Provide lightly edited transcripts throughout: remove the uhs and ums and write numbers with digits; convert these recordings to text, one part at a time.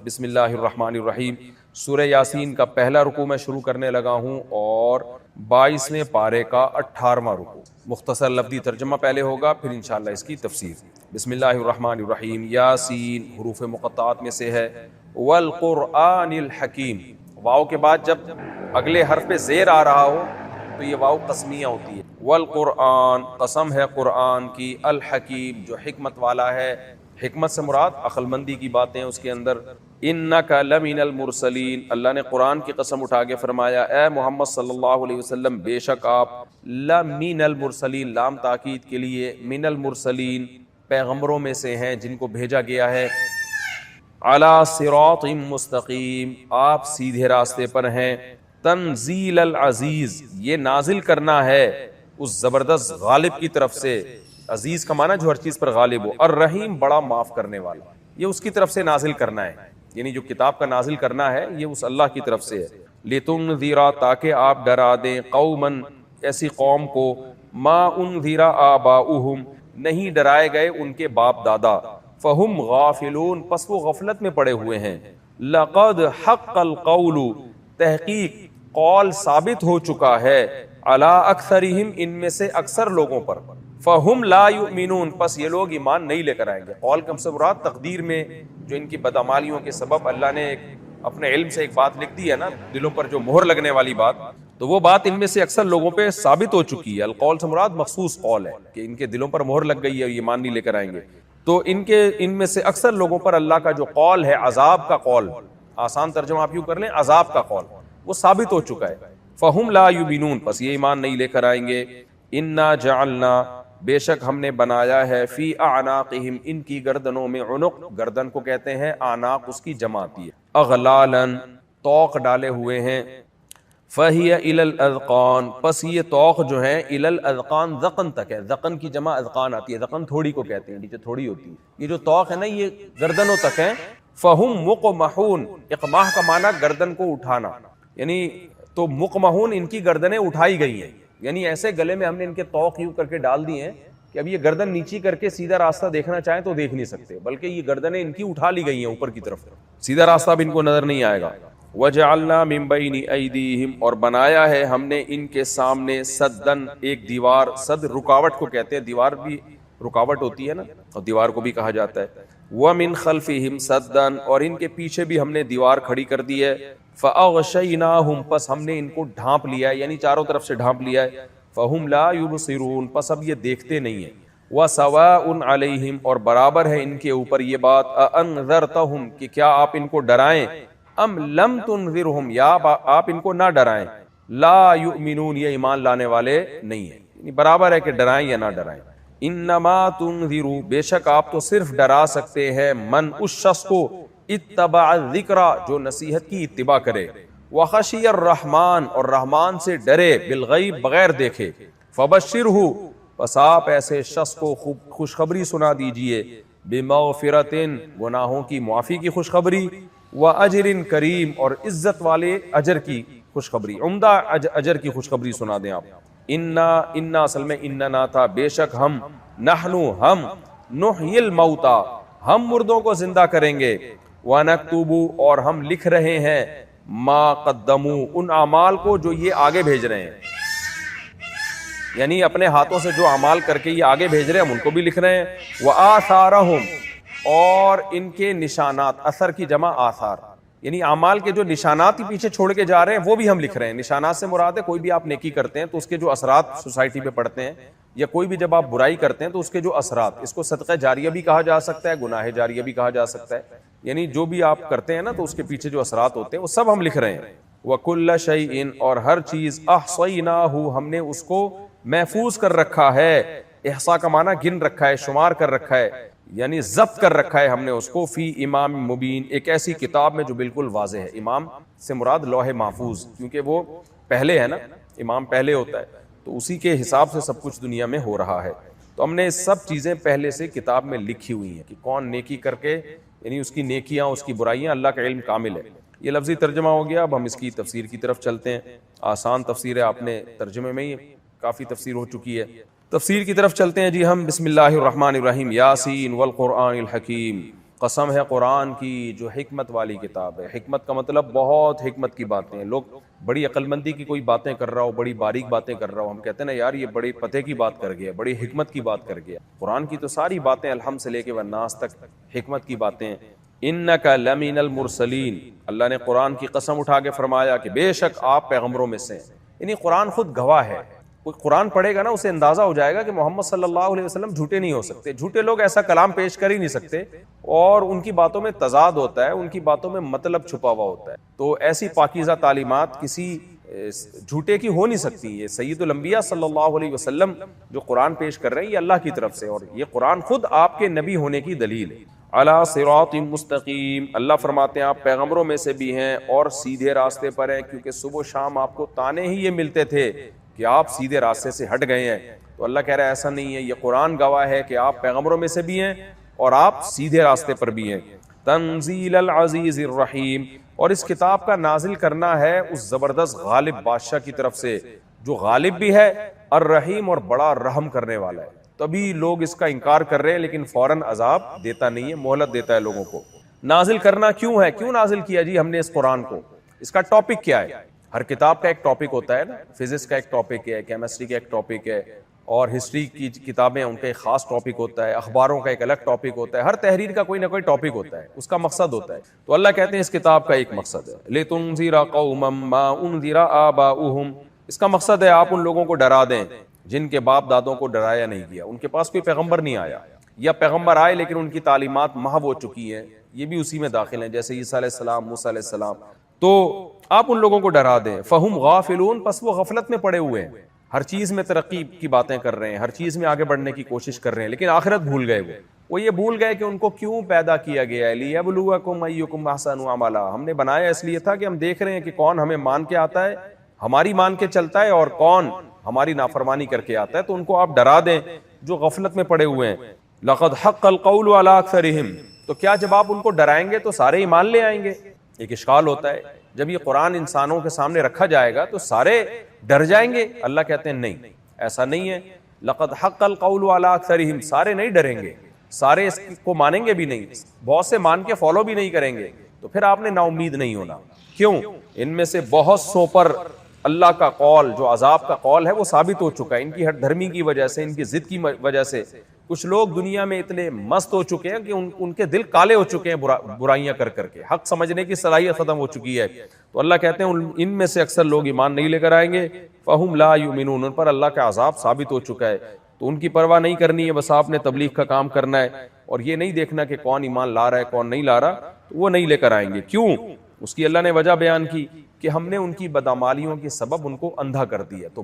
بسم اللہ الرحمن الرحیم۔ سورہ یاسین کا پہلا رکوع میں شروع کرنے لگا ہوں اور 22ویں پارے کا 18واں رکوع۔ مختصر لفظی ترجمہ پہلے ہوگا، پھر انشاءاللہ اس کی تفسیر۔ بسم اللہ الرحمن الرحیم۔ یاسین حروف مقطعات میں سے ہے۔ والقرآن الحکیم، واو کے بعد جب اگلے حرف پہ زیر آ رہا ہو تو یہ واو قسمیہ ہوتی ہے۔ والقرآن، قسم ہے قرآن کی، الحکیم جو حکمت والا ہے۔ حکمت سے مراد عقل مندی کی باتیں اس کے اندر۔ انک لمن المرسلین، اللہ نے قرآن کی قسم اٹھا کے فرمایا اے محمد صلی اللہ علیہ وسلم بے شک آپ لمن المرسلین، لام تاکید کے لیے، من المرسلین پیغمبروں میں سے ہیں جن کو بھیجا گیا ہے۔ علی صراط مستقیم، آپ سیدھے راستے پر ہیں۔ تنزیل العزیز، یہ نازل کرنا ہے اس زبردست غالب کی طرف سے۔ عزیز کا معنی جو ہر چیز پر غالب ہو، الرحیم بڑا معاف کرنے والا، یہ اس کی طرف سے نازل کرنا ہے، یعنی جو کتاب کا نازل کرنا ہے یہ اس اللہ کی طرف سے ہے۔ لتنذر، تاکہ آپ ڈرا دیں، قوما ایسی قوم کو، ما انذر آباؤہم نہیں ڈرائے گئے ان کے باپ دادا، فہم غافلون پس وہ غفلت میں پڑے ہوئے ہیں۔ لقد حق القول، تحقیق قول ثابت ہو چکا ہے، علی اکثرہم ان میں سے اکثر لوگوں پر، فہم لا یؤمنون پس یہ لوگ ایمان نہیں لے کر آئیں گے۔ قول کم سے مراد تقدیر میں جو ان کی بدعمالیوں کے سبب اللہ نے اپنے علم سے ایک بات لکھ دی ہے نا، دلوں پر جو مہر لگنے والی بات، تو وہ بات ان میں سے اکثر لوگوں پہ ثابت ہو چکی ہے۔ القول سے مراد مخصوص قول ہے کہ ان کے دلوں پر مہر لگ گئی ہے، ایمان نہیں لے کر آئیں گے۔ تو ان میں سے اکثر لوگوں پر اللہ کا جو قول ہے، عذاب کا قول، آسان ترجمہ آپ یوں کر لیں، عذاب کا قول، وہ ثابت ہو چکا ہے۔ فہم لا یؤمنون پس یہ ایمان نہیں لے کر آئیں گے۔ انا جعلنا، بے شک ہم نے بنایا ہے، فی اعناقہم ان کی گردنوں میں، عنق گردن کو کہتے ہیں، اعناق اس کی جمع آتی ہے، اغلالا طوق ڈالے ہوئے ہیں، فہی الی الاذقان پس یہ طوق جو ہیں الی الاذقان ذقن تک ہے، ذقن کی جمع اذقان آتی ہے، ذقن تھوڑی کو کہتے ہیں، نیچے تھوڑی ہوتی ہے، یہ جو طوق ہے نا یہ گردنوں تک ہیں۔ فہم مقمحون، اقماح کا معنی گردن کو اٹھانا، یعنی تو مقمحون ان کی گردنیں اٹھائی گئی ہیں، یعنی ایسے گلے میں ہم نے ان کے طوق یوں کر کے ڈال دیے ہیں کہ اب یہ گردن نیچی کر کے سیدھا راستہ دیکھنا چاہیں تو دیکھ نہیں سکتے، بلکہ یہ گردنیں ان کی اٹھا لی گئی ہیں اوپر کی طرف، سیدھا راستہ اب ان کو نظر نہیں آئے گا۔ وَجَعَلْنَا مِن بَيْنِ أَيْدِيهِمْ اور بنایا ہے ہم نے ان کے سامنے، سدن ایک دیوار، صد رکاوٹ کو کہتے ہیں، دیوار بھی رکاوٹ ہوتی ہے نا، اور دیوار کو بھی کہا جاتا ہے۔ وَمِن خَلْفِهِمْ سَدًّا اور ان کے پیچھے بھی ہم نے دیوار کھڑی کر دی ہے۔ فَأَغْشَيْنَاهُمْ پس ہم نے ان کو ڈھانپ لیا ہے، یعنی چاروں طرف سے ڈھانپ لیا ہے۔ فَهُمْ لَا يُبْصِرُونَ پس اب یہ دیکھتے نہیں ہیں۔ وَسَوَاءٌ عَلَيْهِمْ اور برابر ہے ان کے اوپر یہ بات، أَأَنذَرْتَهُمْ کہ کیا آپ ان کو ڈرائیں، ام لم تنذرهم یا آپ ان کو نہ ڈرائیں، لا یؤمنون یہ ایمان لانے والے نہیں ہیں، یعنی برابر ہے کہ ڈرائیں یا نہ ڈرائیں۔ انما تنذر بے شک آپ تو صرف ڈرا سکتے ہیں، من اس شخص کو، اتبع الذکر جو نصیحت کی اتباع کرے، وخشی الرحمن اور رحمان سے ڈرے، بالغیب بغیر دیکھے، فبشرہ پس آپ ایسے شخص کو خوشخبری سنا دیجئے، بمغفرۃ گناہوں کی معافی کی خوشخبری، واجر کریم اور عزت والے اجر کی خوشخبری، عمدہ اجر کی خوشخبری سنا دیں آپ۔ انا اصل میں اننا تھا، بے شک ہم، نحنو ہم، نحیی الموتى ہم مردوں کو زندہ کریں گے، ونکتب اور ہم لکھ رہے ہیں، ما قدموا ان اعمال کو جو یہ آگے بھیج رہے ہیں، یعنی اپنے ہاتھوں سے جو اعمال کر کے یہ آگے بھیج رہے ہیں ہم ان کو بھی لکھ رہے ہیں، وآثارہم اور ان کے نشانات، اثر کی جمع آثار، یعنی اعمال کے جو نشانات ہی پیچھے چھوڑ کے جا رہے ہیں وہ بھی ہم لکھ رہے ہیں۔ نشانات سے مراد ہے کوئی بھی آپ نیکی کرتے ہیں تو اس کے جو اثرات سوسائٹی پہ پڑتے ہیں، یا کوئی بھی جب آپ برائی کرتے ہیں تو اس کے جو اثرات، اس کو صدقہ جاریہ بھی کہا جا سکتا ہے، گناہ جاریہ بھی کہا جا سکتا ہے، یعنی جو بھی آپ کرتے ہیں نا تو اس کے پیچھے جو اثرات ہوتے ہیں وہ سب ہم لکھ رہے ہیں۔ وَكُلَّ شَيْءٍ اور ہر چیز، احصیناہ ہم نے اس کو محفوظ کر رکھا ہے، احصاء کا معنی گن رکھا ہے، شمار کر رکھا ہے، یعنی ضبط کر رکھا ہے ہم نے اس کو، فی امام مبین ایک ایسی کتاب میں جو بالکل واضح ہے۔ امام سے مراد لوح محفوظ، کیونکہ وہ پہلے ہے نا، امام پہلے ہوتا ہے، تو اسی کے حساب سے سب کچھ دنیا میں ہو رہا ہے۔ تو ہم نے سب چیزیں پہلے سے کتاب میں لکھی ہوئی ہیں کہ کون نیکی کر کے، یعنی اس کی نیکیاں اس کی برائیاں، اللہ کا علم کامل ہے۔ یہ لفظی ترجمہ ہو گیا، اب ہم اس کی تفسیر کی طرف چلتے ہیں۔ آسان تفسیر ہے، آپ نے ترجمے میں ہی کافی تفسیر ہو چکی ہے، تفسیر کی طرف چلتے ہیں جی ہم۔ بسم اللہ الرحمن الرحیم، یاسین والقرآن الحکیم، قسم ہے قرآن کی جو حکمت والی کتاب ہے. حکمت کا مطلب بہت حکمت کی باتیں ہیں. لوگ بڑی عقل مندی کی کوئی باتیں کر رہا ہو, بڑی باریک باتیں کر رہا ہو, ہم کہتے ہیں نا یار یہ بڑی پتے کی بات کر گیا, بڑی حکمت کی بات کر گیا. قرآن کی تو ساری باتیں الحمد سے لے کے والناس تک حکمت کی باتیں ہیں. انک لمن المرسلین, اللہ نے قرآن کی قسم اٹھا کے فرمایا کہ بے شک آپ پیغمبروں میں سے ہیں. یعنی قرآن خود گواہ ہے. کوئی قرآن پڑھے گا نا اسے اندازہ ہو جائے گا کہ محمد صلی اللہ علیہ وسلم جھوٹے نہیں ہو سکتے. جھوٹے لوگ ایسا کلام پیش کر ہی نہیں سکتے, اور ان کی باتوں میں تضاد ہوتا ہے, ان کی باتوں میں مطلب چھپا ہوا ہوتا ہے. تو ایسی پاکیزہ تعلیمات کسی جھوٹے کی ہو نہیں سکتی. یہ سید الانبیاء صلی اللہ علیہ وسلم جو قرآن پیش کر رہے ہیں یہ اللہ کی طرف سے, اور یہ قرآن خود آپ کے نبی ہونے کی دلیل ہے. علی صراط مستقیم, اللہ فرماتے ہیں آپ پیغمبروں میں سے بھی ہیں اور سیدھے راستے پر ہیں, کیونکہ صبح و شام آپ کو تانے ہی یہ ملتے تھے کہ آپ سیدھے راستے سے ہٹ گئے ہیں. تو اللہ کہہ رہا ہے ایسا نہیں ہے, یہ قرآن گواہ ہے کہ آپ پیغمبروں میں سے بھی ہیں اور آپ سیدھے راستے پر بھی ہیں. تنزیل العزیز الرحیم, اور اس کتاب کا نازل کرنا ہے اس زبردست غالب بادشاہ کی طرف سے جو غالب بھی ہے, الرحیم, اور بڑا رحم کرنے والا ہے. تبھی لوگ اس کا انکار کر رہے ہیں, لیکن فوراً عذاب دیتا نہیں ہے, مہلت دیتا ہے لوگوں کو. نازل کرنا کیوں ہے, کیوں نازل کیا جی ہم نے اس قرآن کو, اس کا ٹاپک کیا ہے؟ ہر کتاب کا ایک ٹاپک ہوتا ہے نا, فزکس کا ایک ٹاپک ہے, کیمسٹری کا ایک ٹاپک ہے, اور ہسٹری کی کتابیں ان کا ایک خاص ٹاپک ہوتا ہے, اخباروں کا ایک الگ ٹاپک ہوتا ہے, ہر تحریر کا کوئی نہ کوئی ٹاپک ہوتا ہے, اس کا مقصد ہوتا ہے. تو اللہ کہتے ہیں اس کتاب کا ایک مقصد ہے, لِتُنذِرَ قَوْمًا مَّا أُنذِرَ آبَاؤُهُمْ, اس کا مقصد ہے آپ ان لوگوں کو ڈرا دیں جن کے باپ دادوں کو ڈرایا نہیں گیا, ان کے پاس کوئی پیغمبر نہیں آیا, یا پیغمبر آئے لیکن ان کی تعلیمات محو ہو چکی ہیں, یہ بھی اسی میں داخل ہیں, جیسے عیسیٰ علیہ السلام, موسیٰ علیہ السلام. تو آپ ان لوگوں کو ڈرا دیں. فَهُمْ غَافِلُونَ, پس وہ غفلت میں پڑے ہوئے ہیں, ہر چیز میں ترقی کی باتیں کر رہے ہیں, ہر چیز میں آگے بڑھنے کی کوشش کر رہے ہیں, لیکن آخرت بھول گئے. وہ یہ بھول گئے کہ ان کو کیوں پیدا کیا گیا ہے, لِيَبْلُوَكُمْ أَيُّكُمْ أَحْسَنُ عَمَلًا, ہم نے بنایا اس لیے تھا کہ ہم دیکھ رہے ہیں کہ کون ہمیں مان کے آتا ہے, ہماری مان کے چلتا ہے, اور کون ہماری نافرمانی کر کے آتا ہے. تو ان کو آپ ڈرا دیں جو غفلت میں پڑے ہوئے ہیں. لَقَدْ حَقَّ الْقَوْلُ عَلَىٰ أَكْثَرِهِمْ, تو کیا جب آپ ان کو ڈرائیں گے تو سارے ایمان لے آئیں گے؟ ایک اشکال ہوتا ہے, جب یہ قرآن انسانوں کے سامنے رکھا جائے گا تو سارے ڈر جائیں گے. اللہ کہتے ہیں نہیں, ایسا نہیں ہے. لَقَدْ حَقَّ الْقَوْلُ عَلَىٰ أَكْثَرِهِمْ, سارے نہیں ڈریں گے, سارے اس کو مانیں گے بھی نہیں, بہت سے مان کے فالو بھی نہیں کریں گے. تو پھر آپ نے نا امید نہیں ہونا. کیوں؟ ان میں سے بہت سو پر اللہ کا قول جو عذاب کا قول ہے وہ ثابت ہو چکا ہے, ان کی ہٹ دھرمی کی وجہ سے, ان کی ضد کی وجہ سے. کچھ لوگ دنیا میں اتنے مست ہو چکے ہیں کہ ان کے دل کالے ہو چکے ہیں برائیاں کر کر کے, حق سمجھنے کی صلاحیت ختم ہو چکی ہے. تو اللہ کہتے ہیں ان میں سے اکثر لوگ ایمان نہیں لے کر آئیں گے. فَهُمْ لَا يُؤْمِنُونَ, ان پر اللہ کا عذاب ثابت ہو چکا ہے. تو ان کی پرواہ نہیں کرنی ہے, بس آپ نے تبلیغ کا کام کرنا ہے, اور یہ نہیں دیکھنا کہ کون ایمان لا رہا ہے کون نہیں لا رہا, تو وہ نہیں لے کر آئیں گے. کیوں؟ اس کی اللہ نے وجہ بیان کی کہ ہم نے ان کی بدعمالیوں کے سبب ان کو اندھا کر دیا. تو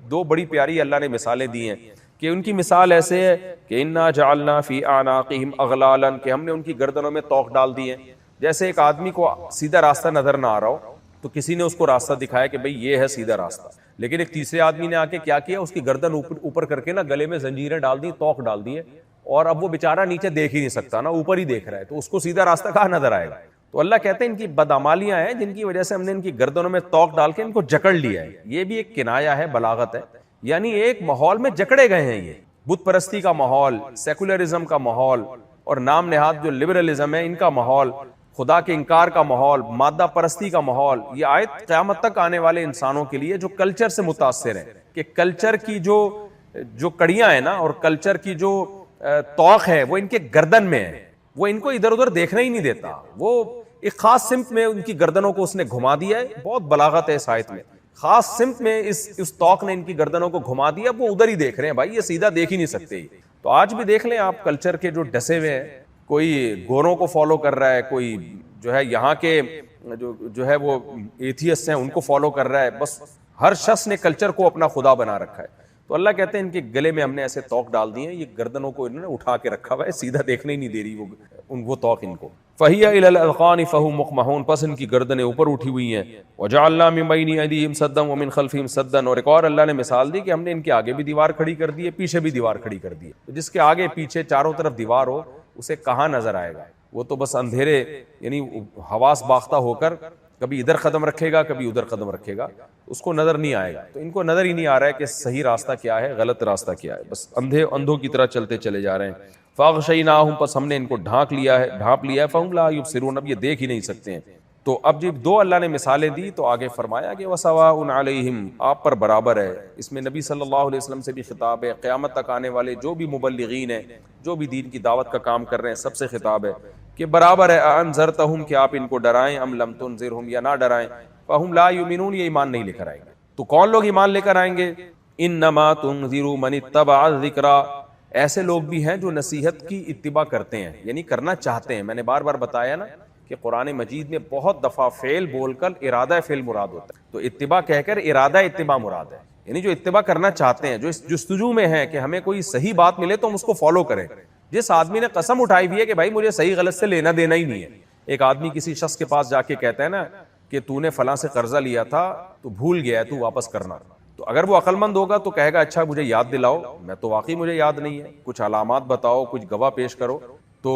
دو بڑی پیاری اللہ نے مثالیں دی ہیں کہ ان کی مثال ایسے ہے کہ انا جعلنا فی اعناقہم اغلالا, کہ ہم نے ان کی گردنوں میں توق ڈال دی ہیں. جیسے ایک آدمی کو سیدھا راستہ نظر نہ آ رہا ہو تو کسی نے اس کو راستہ دکھایا کہ بھئی یہ ہے سیدھا راستہ, لیکن ایک تیسرے آدمی نے آ کے کیا کیا, اس کی گردن اوپر کر کے نا گلے میں زنجیریں ڈال دی, توق ڈال دی ہے, اور اب وہ بیچارہ نیچے دیکھ ہی نہیں سکتا نا, اوپر ہی دیکھ رہا ہے, تو اس کو سیدھا راستہ کہاں نظر آئے گا. تو اللہ کہتے ہیں ان کی بدعمالیاں ہیں جن کی وجہ سے ہم نے ان کی گردنوں میں توق ڈال کے ان کو جکڑ لیا ہے. یہ بھی ایک کنایہ ہے, بلاغت ہے, یعنی ایک ماحول میں جکڑے گئے ہیں. یہ بت پرستی کا ماحول, سیکولرزم کا ماحول, اور نام نہاد جو لبرلزم ہے ان کا ماحول, خدا کے انکار کا ماحول, مادہ پرستی کا ماحول. یہ آیت قیامت تک آنے والے انسانوں کے لیے جو کلچر سے متاثر ہیں, کہ کلچر کی جو کڑیاں ہیں نا, اور کلچر کی جو توق ہے وہ ان کے گردن میں ہے, وہ ان کو ادھر ادھر دیکھنا ہی نہیں دیتا. وہ ایک خاص سمت میں ان کی گردنوں کو اس نے گھما دیا ہے. بہت بلاغت ہے اس آیت میں, خاص سمت میں اس توق نے ان کی گردنوں کو گھما دیا, وہ ادھر ہی دیکھ رہے ہیں. بھائی یہ سیدھا دیکھ ہی نہیں سکتے. تو آج بھی دیکھ لیں آپ کلچر کے جو ڈسے ہوئے ہیں, کوئی گوروں کو فالو کر رہا ہے, کوئی جو ہے یہاں کے جو ہے وہ ایتھیسٹ ہیں ان کو فالو کر رہا ہے. بس ہر شخص نے کلچر کو اپنا خدا بنا رکھا ہے. تو اللہ کہتے ہیں ان کے گلے میں ہم نے ایسے توق ڈال دیے ہیں, یہ گردنوں کو انہوں نے اٹھا کے رکھا ہوا ہے, سیدھا دیکھنے ہی نہیں دے رہی وہ توق ان کو. فَهِيَ إِلَى الْأَذْقَانِ فَهُمْ مُقْمَحُونَ, پس ان کی گردنیں اوپر اٹھی ہوئی ہیں. وَجَعَلْنَا مِن بَيْنِ أَيْدِيهِمْ سَدًّا وَمِن خَلْفِهِمْ سَدًّا, اور ایک اور اللہ نے مثال دی کہ ہم نے ان کے آگے بھی دیوار کھڑی کر دی ہے, پیچھے بھی دیوار کھڑی کر دی ہے. تو جس کے آگے پیچھے چاروں طرف دیوار ہو اسے کہاں نظر آئے گا؟ وہ تو بس اندھیرے, یعنی حواس باختہ ہو کر کبھی ادھر قدم رکھے گا کبھی ادھر قدم رکھے گا, اس کو نظر نہیں آئے گا. تو ان کو نظر ہی نہیں آ رہا ہے کہ صحیح راستہ کیا ہے غلط راستہ کیا ہے, بس اندھوں کی طرح چلتے چلے جا رہے ہیں. فاغشیناہم، پس ہم نے ان کو ڈھانپ لیا ہے فہم لا یبصرون، اب یہ دیکھ ہی نہیں سکتے ہیں۔ تو اب جب دو اللہ نے مثالیں دی تو آگے فرمایا کہ وسواء علیہم، آپ پر برابر ہے۔ اس میں نبی صلی اللہ علیہ وسلم سے بھی خطاب ہے، قیامت تک آنے والے جو بھی مبلغین ہیں، جو بھی دین کی دعوت کا کام کر رہے ہیں، سب سے خطاب ہے کہ برابر ہے۔ انذرتہم، کہ آپ ان کو ڈرائیں، ام لم تنذرہم، یا نہ ڈرائیں، فہم لا یؤمنون، یہ ایمان نہیں لے کر آئیں گے۔ تو کون لوگ ایمان لے کر آئیں گے؟ انما تنذر من اتبع الذکر، ایسے لوگ بھی ہیں جو نصیحت کی اتباع کرتے ہیں، یعنی کرنا چاہتے ہیں۔ میں نے بار بار بتایا نا کہ قرآن مجید میں بہت دفعہ فعل بول کر ارادہ فعل مراد ہوتا ہے، تو اتباع کہہ کر ارادہ اتباع مراد ہے، یعنی جو اتباع کرنا چاہتے ہیں، جو اس جستجو میں ہیں کہ ہمیں کوئی صحیح بات ملے تو ہم اس کو فالو کریں۔ جس آدمی نے قسم اٹھائی ہوئی ہے کہ بھائی مجھے صحیح غلط سے لینا دینا ہی نہیں ہے، ایک آدمی کسی شخص کے پاس جا کے کہتا ہے نا کہ تو نے فلاں سے قرضہ لیا تھا تو بھول گیا ہے، تو واپس کرنا، تو اگر وہ عقل مند ہوگا تو کہے گا اچھا مجھے یاد دلاؤ، میں تو واقعی مجھے یاد نہیں ہے، کچھ علامات بتاؤ، کچھ گواہ پیش کرو، تو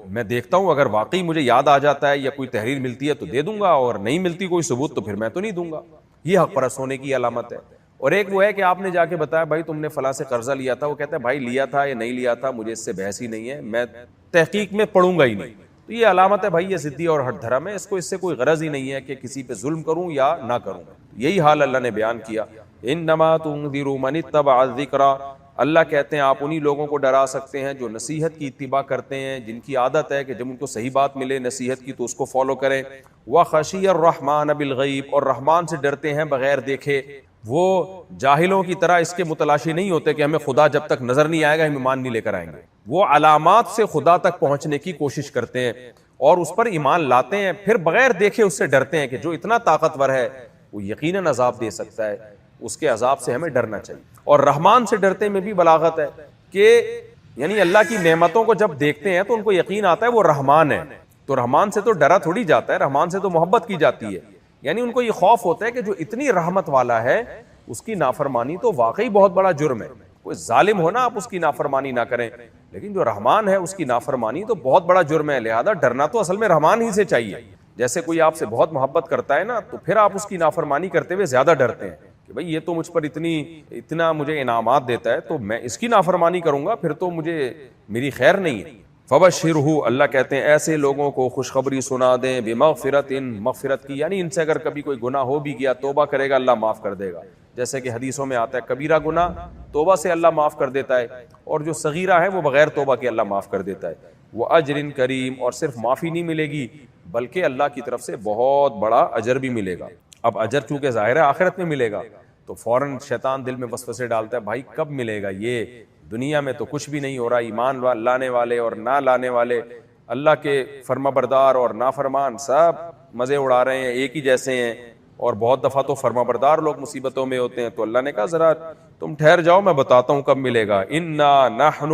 میں دیکھتا ہوں اگر واقعی مجھے یاد آ جاتا ہے یا کوئی تحریر ملتی ہے تو دے دوں گا، اور نہیں ملتی کوئی ثبوت تو پھر میں تو نہیں دوں گا۔ یہ حق پرست ہونے کی علامت ہے۔ اور ایک وہ ہے کہ آپ نے جا کے بتایا بھائی تم نے فلاں سے قرضہ لیا تھا، وہ کہتا ہے بھائی لیا تھا یا نہیں لیا تھا مجھے اس سے بحث ہی نہیں ہے، میں تحقیق میں پڑھوں گا ہی نہیں، تو یہ علامت ہے بھائی یہ ضدی اور ہٹ دھرم ہے، اس سے کوئی غرض ہی نہیں ہے کہ کسی پہ ظلم کروں یا نہ کروں۔ یہی حال اللہ نے بیان کیا، انما تنذر من اتبع الذکر، اللہ کہتے ہیں آپ انہی لوگوں کو ڈرا سکتے ہیں جو نصیحت کی اتباع کرتے ہیں، جن کی عادت ہے کہ جب ان کو صحیح بات ملے نصیحت کی تو اس کو فالو کریں۔ وخشی الرحمن بالغیب، اور رحمان سے ڈرتے ہیں بغیر دیکھے۔ وہ جاہلوں کی طرح اس کے متلاشی نہیں ہوتے کہ ہمیں خدا جب تک نظر نہیں آئے گا ہم ایمان نہیں لے کر آئیں گے، وہ علامات سے خدا تک پہنچنے کی کوشش کرتے ہیں اور اس پر ایمان لاتے ہیں، پھر بغیر دیکھے اس سے ڈرتے ہیں کہ جو اتنا طاقتور ہے وہ یقیناً عذاب دے سکتا ہے، اس کے عذاب سے ہمیں ڈرنا چاہیے۔ اور رحمان سے ڈرتے میں بھی بلاغت ہے کہ یعنی اللہ کی نعمتوں کو جب دیکھتے ہیں تو ان کو یقین آتا ہے وہ رحمان ہے، تو رحمان سے تو ڈرا تھوڑی جاتا ہے، رحمان سے تو محبت کی جاتی ہے، یعنی ان کو یہ خوف ہوتا ہے کہ جو اتنی رحمت والا ہے اس کی نافرمانی تو واقعی بہت بڑا جرم ہے، کوئی ظالم ہونا آپ اس کی نافرمانی نہ کریں، لیکن جو رحمان ہے اس کی نافرمانی تو بہت بڑا جرم ہے، لہذا ڈرنا تو اصل میں رحمان ہی سے چاہیے۔ جیسے کوئی آپ سے بہت محبت کرتا ہے نا تو پھر آپ اس کی نافرمانی کرتے ہوئے زیادہ ڈرتے ہیں کہ بھئی یہ تو مجھ پر اتنا مجھے انعامات دیتا ہے تو میں اس کی نافرمانی کروں گا پھر تو مجھے میری خیر نہیں ہے۔ فبشرہ، اللہ کہتے ہیں ایسے لوگوں کو خوشخبری سنا دیں، بمغفرت، مغفرت کی، یعنی ان سے اگر کبھی کوئی گناہ ہو بھی گیا توبہ کرے گا اللہ معاف کر دے گا، جیسے کہ حدیثوں میں آتا ہے کبیرہ گناہ توبہ سے اللہ معاف کر دیتا ہے، اور جو صغیرہ ہے وہ بغیر توبہ کے اللہ معاف کر دیتا ہے۔ وَأَجْرٍ کریم، اور صرف معافی نہیں ملے گی بلکہ اللہ کی طرف سے بہت بڑا اجر بھی ملے گا۔ اب اجر چونکہ ظاہر ہے آخرت میں ملے گا تو فوراً شیطان دل میں وسوسے ڈالتا ہے بھائی کب ملے گا، یہ دنیا میں تو کچھ بھی نہیں ہو رہا، ایمان لانے والے اور نہ لانے والے، اللہ کے فرما بردار اور نافرمان سب مزے اڑا رہے ہیں، ایک ہی جیسے ہیں، اور بہت دفعہ تو فرما بردار لوگ مصیبتوں میں ہوتے ہیں، تو اللہ نے کہا ذرا تم ٹھہر جاؤ میں بتاتا ہوں کب ملے گا۔ انا نحن،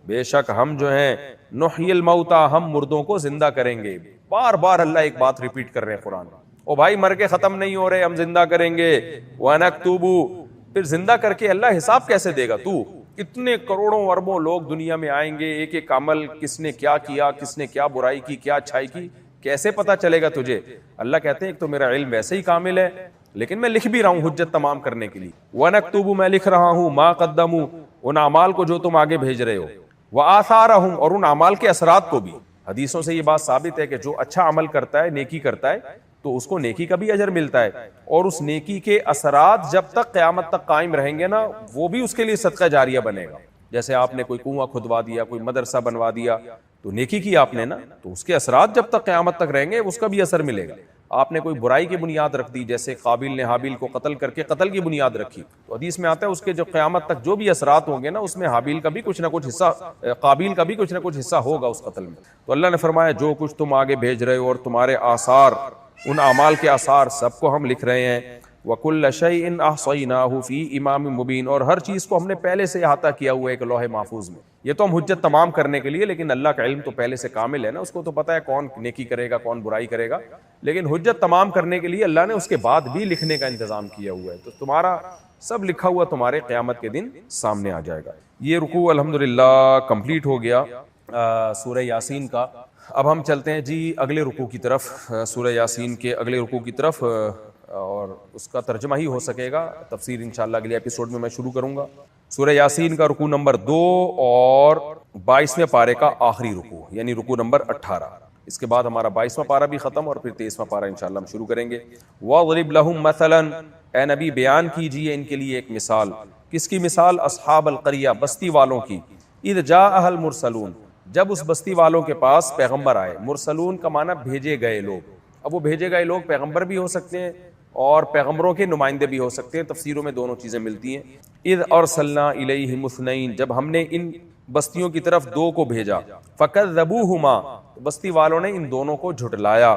بے شک ہم جو ہیں، نحیی الموتى، ہم مردوں کو زندہ کریں گے۔ بار بار اللہ ایک بات ریپیٹ کر رہے ہیں قرآن، او بھائی مر کے ختم نہیں ہو رہے، ہم زندہ کریں گے۔ وَنَكْتُبُ، پھر زندہ کر کے اللہ حساب کیسے دے گا؟ تو اتنے کروڑوں اربوں لوگ دنیا میں آئیں گے، ایک ایک عمل کس نے کیا کیا، کس نے کیا برائی کی، کیا اچھائی کی، کیسے پتا چلے گا تجھے؟ اللہ کہتے ہیں ایک تو میرا علم ویسے ہی کامل ہے لیکن میں لکھ بھی رہا ہوں حجت تمام کرنے کے لیے۔ وَنَكْتُبُ، میں لکھ رہا ہوں، مَا قَدَّمُوا، ان اعمال کو جو تم آگے بھیج رہے ہو، وَآثَارَهُمْ، اور ان اعمال کے اثرات کو بھی۔ حدیثوں سے یہ بات ثابت ہے کہ جو اچھا عمل کرتا ہے، نیکی کرتا ہے، تو اس کو نیکی کا بھی اجر ملتا ہے، اور اس نیکی کے اثرات جب تک قیامت تک قائم رہیں گے نا وہ بھی اس کے لیے صدقہ جاریہ بنے گا۔ جیسے آپ نے کوئی کنواں کھدوا دیا، کوئی مدرسہ بنوا دیا، تو نیکی کی آپ نے نا، تو اس کے اثرات جب تک قیامت تک رہیں گے اس کا بھی اثر ملے گا۔ آپ نے کوئی برائی کی بنیاد رکھ دی، جیسے قابیل نے حابیل کو قتل کر کے قتل کی بنیاد رکھی، تو حدیث میں آتا ہے اس کے جو قیامت تک جو بھی اثرات ہوں گے نا اس میں حابیل کا بھی کچھ نہ کچھ حصہ، قابیل کا بھی کچھ نہ کچھ حصہ ہوگا اس قتل میں۔ تو اللہ نے فرمایا جو کچھ تم آگے بھیج رہے ہو اور تمہارے آثار، ان اعمال کے آثار سب کو ہم لکھ رہے ہیں۔ وَكُلَّ شَيْءٍ أَحْصَيْنَاهُ فِي إِمَامٍ مُبِينٍ، اور ہر چیز کو ہم نے پہلے سے احاطہ کیا ہوا ہے ایک لوح محفوظ میں۔ یہ تو ہم حجت تمام کرنے کے لیے، لیکن اللہ کا علم تو پہلے سے کامل ہے نا، اس کو تو پتہ ہے کون نیکی کرے گا کون برائی کرے گا، لیکن حجت تمام کرنے کے لیے اللہ نے اس کے بعد بھی لکھنے کا انتظام کیا ہوا ہے، تو تمہارا سب لکھا ہوا تمہارے قیامت کے دن سامنے آ جائے گا۔ یہ رکوع الحمدللہ کمپلیٹ ہو گیا سورہ یاسین کا۔ اب ہم چلتے ہیں جی اگلے رکوع کی طرف، سورہ یاسین کے اگلے رکوع کی طرف۔ اور اس کا ترجمہ ہی ہو سکے گا. تفسیر انشاءاللہ اگلے ایپیسوڈ میں شروع کروں گا. سورہ یاسین کا رکوع نمبر 2 اور 22ویں پارے کا آخری رکوع یعنی رکوع نمبر 18. اس کے بعد ہمارا 22واں پارہ بھی ختم اور پھر 23واں پارہ انشاءاللہ ہم شروع کریں گے. وَاضْرِبْ لَهُمْ مَثَلًا، اے نبی بیان کیجئے ان کے لیے ایک مثال. کس کی مثال؟ اصحاب القریہ، بستی والوں کی. اذ جاءها المرسلون، جب اس بستی والوں کے پاس پیغمبر آئے. مرسلون کا معنی بھیجے گئے لوگ. اب وہ بھیجے گئے لوگ پیغمبر بھی ہو سکتے ہیں اور پیغمبروں کے نمائندے بھی ہو سکتے ہیں. تفسیروں میں دونوں چیزیں ملتی ہیں. اذ ارسلنا الیہم اثنین، جب ہم نے ان بستیوں کی طرف 2 کو بھیجا. فکذبوہما، بستی والوں نے ان دونوں کو جھٹلایا.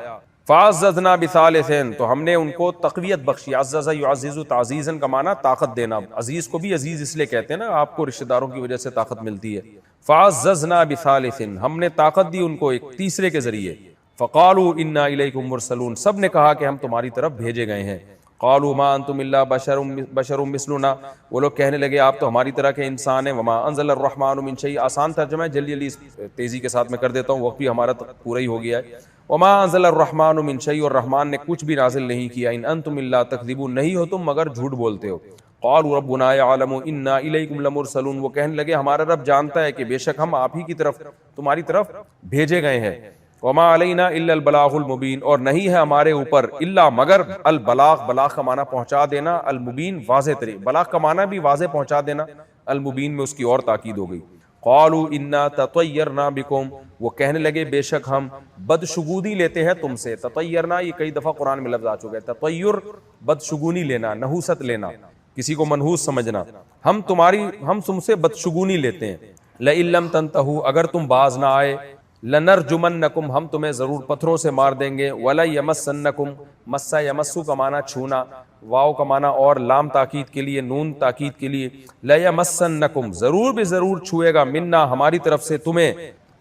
فعززنا بثالث، تو ہم نے ان کو تقویت بخشی. عزز یعزز تعزیزا کا معنی طاقت دینا. عزیز کو بھی عزیز اس لیے کہتے ہیں نا، آپ کو رشتہ داروں کی وجہ سے طاقت ملتی ہے. فعززنا بثالث، ہم نے طاقت دی ان کو ایک تیسرے کے ذریعے. فقالوا انا الیکم مرسلون، سب نے کہا کہ ہم تمہاری طرف بھیجے گئے ہیں. قالوا ما انتم الا بشر مثلنا، وہ لوگ کہنے لگے آپ تو ہماری طرح کے انسان ہیں. وما انزل الرحمن من شیء، آسان ترجمہ ہے، جلدی تیزی کے ساتھ میں کر دیتا ہوں، وقت بھی ہمارا پورا ہی ہو گیا ہے. وما انزل الرحمن من شیء، اور رحمان نے کچھ بھی نازل نہیں کیا. ان انتم الا تکذبون، نہیں ہو تم مگر جھوٹ بولتے ہو. قالوا ربنا يعلم انا الیکم لمرسلون، وہ کہنے لگے ہمارا رب جانتا ہے کہ بے شک ہم آپ ہی کی طرف تمہاری طرف بھیجے گئے ہیں. وما علینا الا البلاغ المبین، اور نہیں ہے ہمارے اوپر الا مگر البلاغ، بلاغ کا معنی پہنچا دینا، المبین واضح طریقے، بلاغ کا معنی بھی واضح پہنچا دینا، المبین میں اس کی اور تاکید ہو گئی. قالوا انا تطیرنا بکم، وہ کہنے لگے بے شک ہم بدشگونی لیتے ہیں تم سے. تطیرنا یہ کئی دفعہ قرآن میں لفظ آ چکا ہے. تطیر بدشگونی لینا، نحوست لینا، کسی کو منحوس سمجھنا. ہم تم سے بدشگونی لیتے ہیں. لئن لم تنتہوا، اگر تم باز نہ آئے، لنرجمنکم، ہم تمہیں ضرور پتھروں سے مار دیں گے. ولیمسنکم، مسا یمسو کا معنی چھونا، واو کا معنی اور لام تاکید کے لیے، نون تاکید کے لیے. لیمسنکم، ضرور بھی ضرور چھوئے گا، منا ہماری طرف سے تمہیں،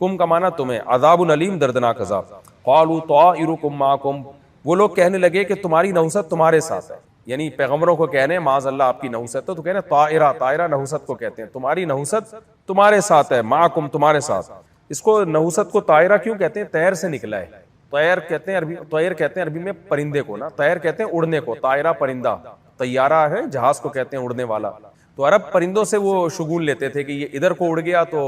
کم کا معنی تمہیں، عذاب علیم دردناک عذاب. قالوا طائرکم معکم، وہ لوگ کہنے لگے کہ تمہاری نحوست تمہارے ساتھ ہے. یعنی پیغمبروں کو کہنے معاذ اللہ آپ کی نحوست ہے تو کہنے طائرہ نحوست کو کہتے ہیں، تمہاری نحوست تمہارے ساتھ ہے، معکم تمہارے ساتھ. اس کو نحوست کو طائرہ کیوں کہتے ہیں؟ طیر سے نکلا ہے. طیر کہتے ہیں عربی میں پرندے کو نا، طیر کہتے ہیں اڑنے کو، طائرہ پرندہ، طیارہ ہے جہاز کو کہتے ہیں اڑنے والا. تو عرب پرندوں سے وہ شگون لیتے تھے کہ یہ ادھر کو اڑ گیا تو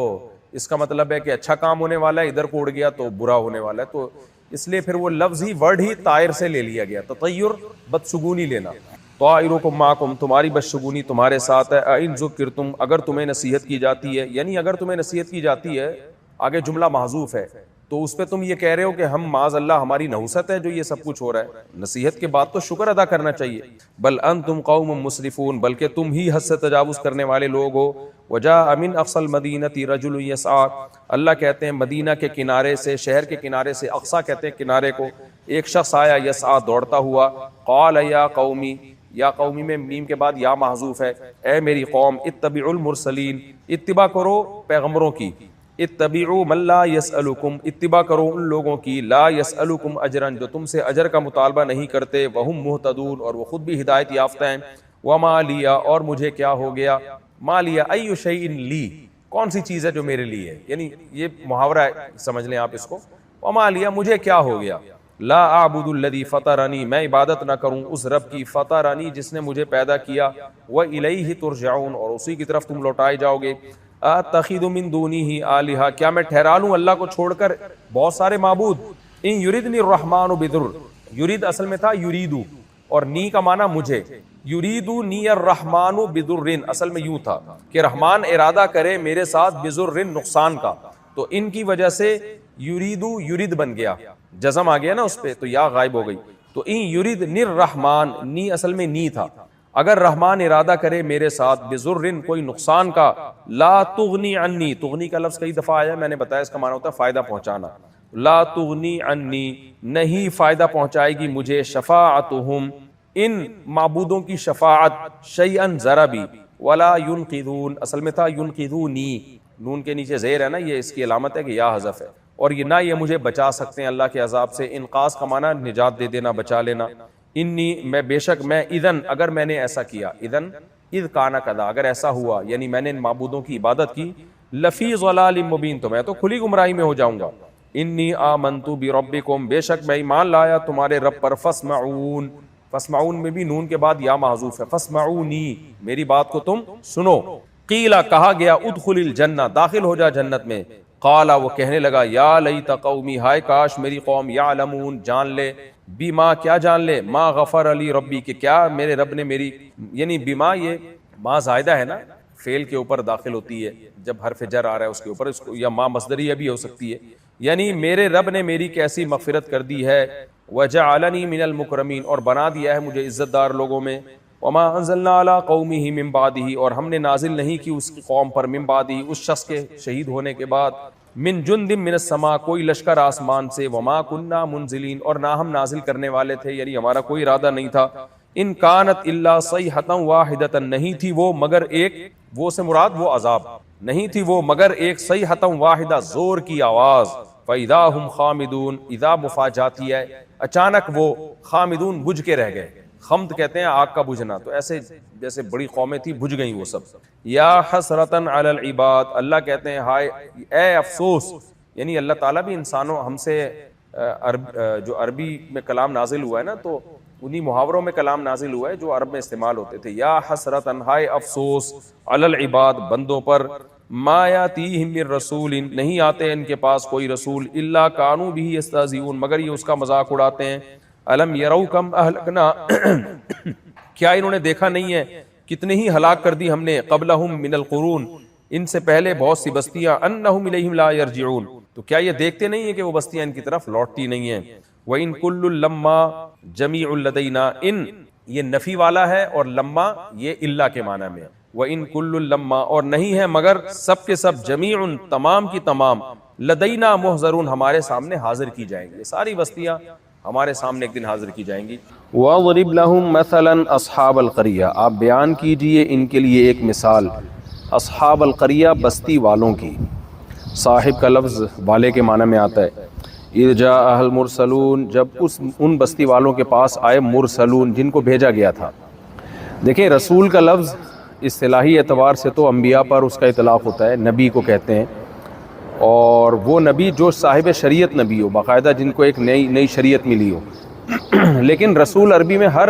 اس کا مطلب ہے کہ اچھا کام ہونے والا ہے، ادھر کو اڑ گیا تو برا ہونے والا ہے. تو اس لیے پھر وہ لفظ ہی ورڈ ہی طائر سے لے لیا گیا. تطیر بدشگونی لینا. طائرکم معکم، تمہاری بدشگونی تمہارے ساتھ ہے. ان ذکرتم، اگر تمہیں نصیحت کی جاتی ہے، یعنی اگر تمہیں نصیحت کی جاتی ہے، آگے جملہ محذوف ہے تو اس پہ تم یہ کہہ رہے ہو کہ ہم معاذ اللہ ہماری نحوست ہے جو یہ سب کچھ ہو رہا ہے. نصیحت کے بعد تو شکر ادا کرنا چاہیے. بل انتم قوم مسرفون، بلکہ تم ہی حد سے تجاوز کرنے والے لوگ ہو. وجاء من اقصى المدینہ رجل یسعى، اللہ کہتے ہیں مدینہ کے کنارے سے، شہر کے کنارے سے، اقصا کہتے ہیں کنارے کو، ایک شخص آیا یسعى دوڑتا ہوا. قال یا قومی، یا قومی میں میم کے بعد یا محذوف ہے، اے میری قوم، اتبعوا المرسلین، اتباع کرو پیغمبروں کی. اتبعوا من لا یسألکم، اتباع کرو ان لوگوں کی، لا یسألکم اجرا، جو تم سے اجر کا مطالبہ نہیں کرتے، وہم مہتدون، اور وہ خود بھی ہدایت یافتہ ہیں. وما لیا، اور مجھے کیا ہو گیا، ما لیا ای شیء لی، کون سی چیز ہے جو میرے لیے ہے، یعنی یہ محاورہ ہے سمجھ لیں آپ اس کو. وما لیا، مجھے کیا ہو گیا، لا اعبد الذی فطرنی، میں عبادت نہ کروں اس رب کی، فطرنی جس نے مجھے پیدا کیا، والیہ ترجعون، اور اسی کی طرف تم لوٹائے جاؤ گے. اتخذ من دونہ آلہہ، کیا میں ٹھہرا لوں اللہ کو چھوڑ کر بہت سارے معبود. ان یریدنی الرحمن بضر، یرید اصل میں تھا یریدو، اور نی کا معنی مجھے، یریدو نی الرحمن بضر، اصل میں یوں تھا کہ رحمان ارادہ کرے میرے ساتھ بضر نقصان کا، تو ان کی وجہ سے یریدو یرید بن گیا، جزم آ گیا نا اس پہ تو یا غائب ہو گئی. تو ان یریدنی الرحمن، نی اصل میں نی تھا، اگر رحمان ارادہ کرے میرے ساتھ بضر کوئی نقصان کا، لا تغنی عنی، تغنی کا لفظ کئی دفعہ آیا، میں نے بتایا اس کا معنی ہوتا ہے فائدہ پہنچانا. لا تغنی عنی، نہیں فائدہ پہنچائے گی مجھے، شفاعتہم، ان معبودوں کی شفاعت، شیئن ذرا بھی، ولا ینقذون، اصل میں تھا ینقذونی، نون کے نیچے زیر ہے نا، یہ اس کی علامت ہے کہ یا حذف ہے، اور یہ نہ یہ مجھے بچا سکتے ہیں اللہ کے عذاب سے. انقاذ کا معنی نجات دے دینا، بچا لینا. انی، میں بے شک میں، اذن اگر میں نے ایسا کیا، اذن اذ کانا کذا، اگر ایسا ہوا یعنی میں نے ان معبودوں کی عبادت کی، لفی ضلال مبین، تو میں تو کھلی گمراہی میں ہو جاؤں گا. انی آمنت بربکم، بے شک میں ایمان لایا تمہارے رب پر، فاسمعون، فاسمعون میں بھی نون کے بعد یا محذوف ہے، فاسمعونی میری بات کو تم سنو، قیلا کہا گیا ادخل الجنہ داخل ہو جا جنت میں، قالا وہ کہنے لگا یا لیت قومی ہائے کاش میری قوم یعلمون جان لے، بما کیا جان لے، ما غفر علی ربی کہ کیا میرے رب نے میری، یعنی بما یہ ما زائدہ ہے نا، فعل کے اوپر داخل ہوتی ہے جب حرف جر آ رہا ہے اس کے اوپر، اس کو یا ما مصدریہ بھی ہو سکتی ہے، یعنی میرے رب نے میری کیسی مغفرت کر دی ہے، وجعلنی من المکرمین اور بنا دیا ہے مجھے عزت دار لوگوں میں، وما انزلنا علی قومہ من بعدہ اور ہم نے نازل نہیں کی اس کی قوم پر، من بعدہ اس شخص کے شہید ہونے کے بعد، من جند من السماء کوئی لشکر آسمان سے، وما کننا منزلین اور نہ ہم نازل کرنے والے تھے، یعنی ہمارا کوئی ارادہ نہیں تھا، ان کانت الا صیحۃ واحدۃ نہیں تھی وہ مگر ایک، وہ سے مراد وہ عذاب، نہیں تھی وہ مگر ایک صیحۃ واحدہ زور کی آواز، فاذا ہم خامدون اذا مفاجاتی ہے اچانک وہ خامدون بجھ کے رہ گئے، خمد کہتے ہیں آگ کا بجھنا، تو ایسے جیسے بڑی قومیں تھی بجھ گئیں وہ سب، یا حسرتن علی العباد اللہ کہتے ہیں ہائے اے افسوس، یعنی اللہ تعالیٰ بھی انسانوں ہم سے جو عربی میں کلام نازل ہوا ہے نا تو انہی محاوروں میں کلام نازل ہوا ہے جو عرب میں استعمال ہوتے تھے، یا حسرتن ہائے افسوس علی العباد بندوں پر، ما یاتیہم من رسول نہیں آتے ان کے پاس کوئی رسول، الا کانوا بہ یستہزئون مگر یہ اس کا مذاق اڑاتے ہیں، الم یروا کم اہلکنا کیا انہوں نے دیکھا نہیں ہے کتنے ہی ہلاک کر دی ہم نے، قبلہم من القرون ان سے پہلے بہت سی بستیاں، انہم الیہم لا یرجعون تو کیا یہ دیکھتے نہیں ہیں کہ وہ بستیاں ان کی طرف لوٹتی نہیں ہیں، وَإِن كُلٌّ لَمَّا جَمِيعٌ لَدَيْنَا ان یہ نفی والا ہے اور لما یہ اللہ کے معنی میں، وَإِن كُلٌّ لَمَّا اور نہیں ہے مگر سب کے سب، جمیع تمام کی تمام، لدینا محضرون ہمارے سامنے حاضر کی جائیں گی، ساری بستیاں ہمارے سامنے ایک دن حاضر کی جائیں گی۔ وَاضْرِبْ لَهُمْ مَثَلًا أَصْحَابَ الْقَرْيَةِ آپ بیان کیجئے ان کے لیے ایک مثال، اصحاب القریہ بستی والوں کی، صاحب کا لفظ والے کے معنی میں آتا ہے، اذ جاء المرسلون جب ان بستی والوں کے پاس آئے مرسلون جن کو بھیجا گیا تھا۔ دیکھیں رسول کا لفظ اصطلاحی اعتبار سے تو انبیاء پر اس کا اطلاق ہوتا ہے، نبی کو کہتے ہیں، اور وہ نبی جو صاحب شریعت نبی ہو باقاعدہ، جن کو ایک نئی شریعت ملی ہو، لیکن رسول عربی میں ہر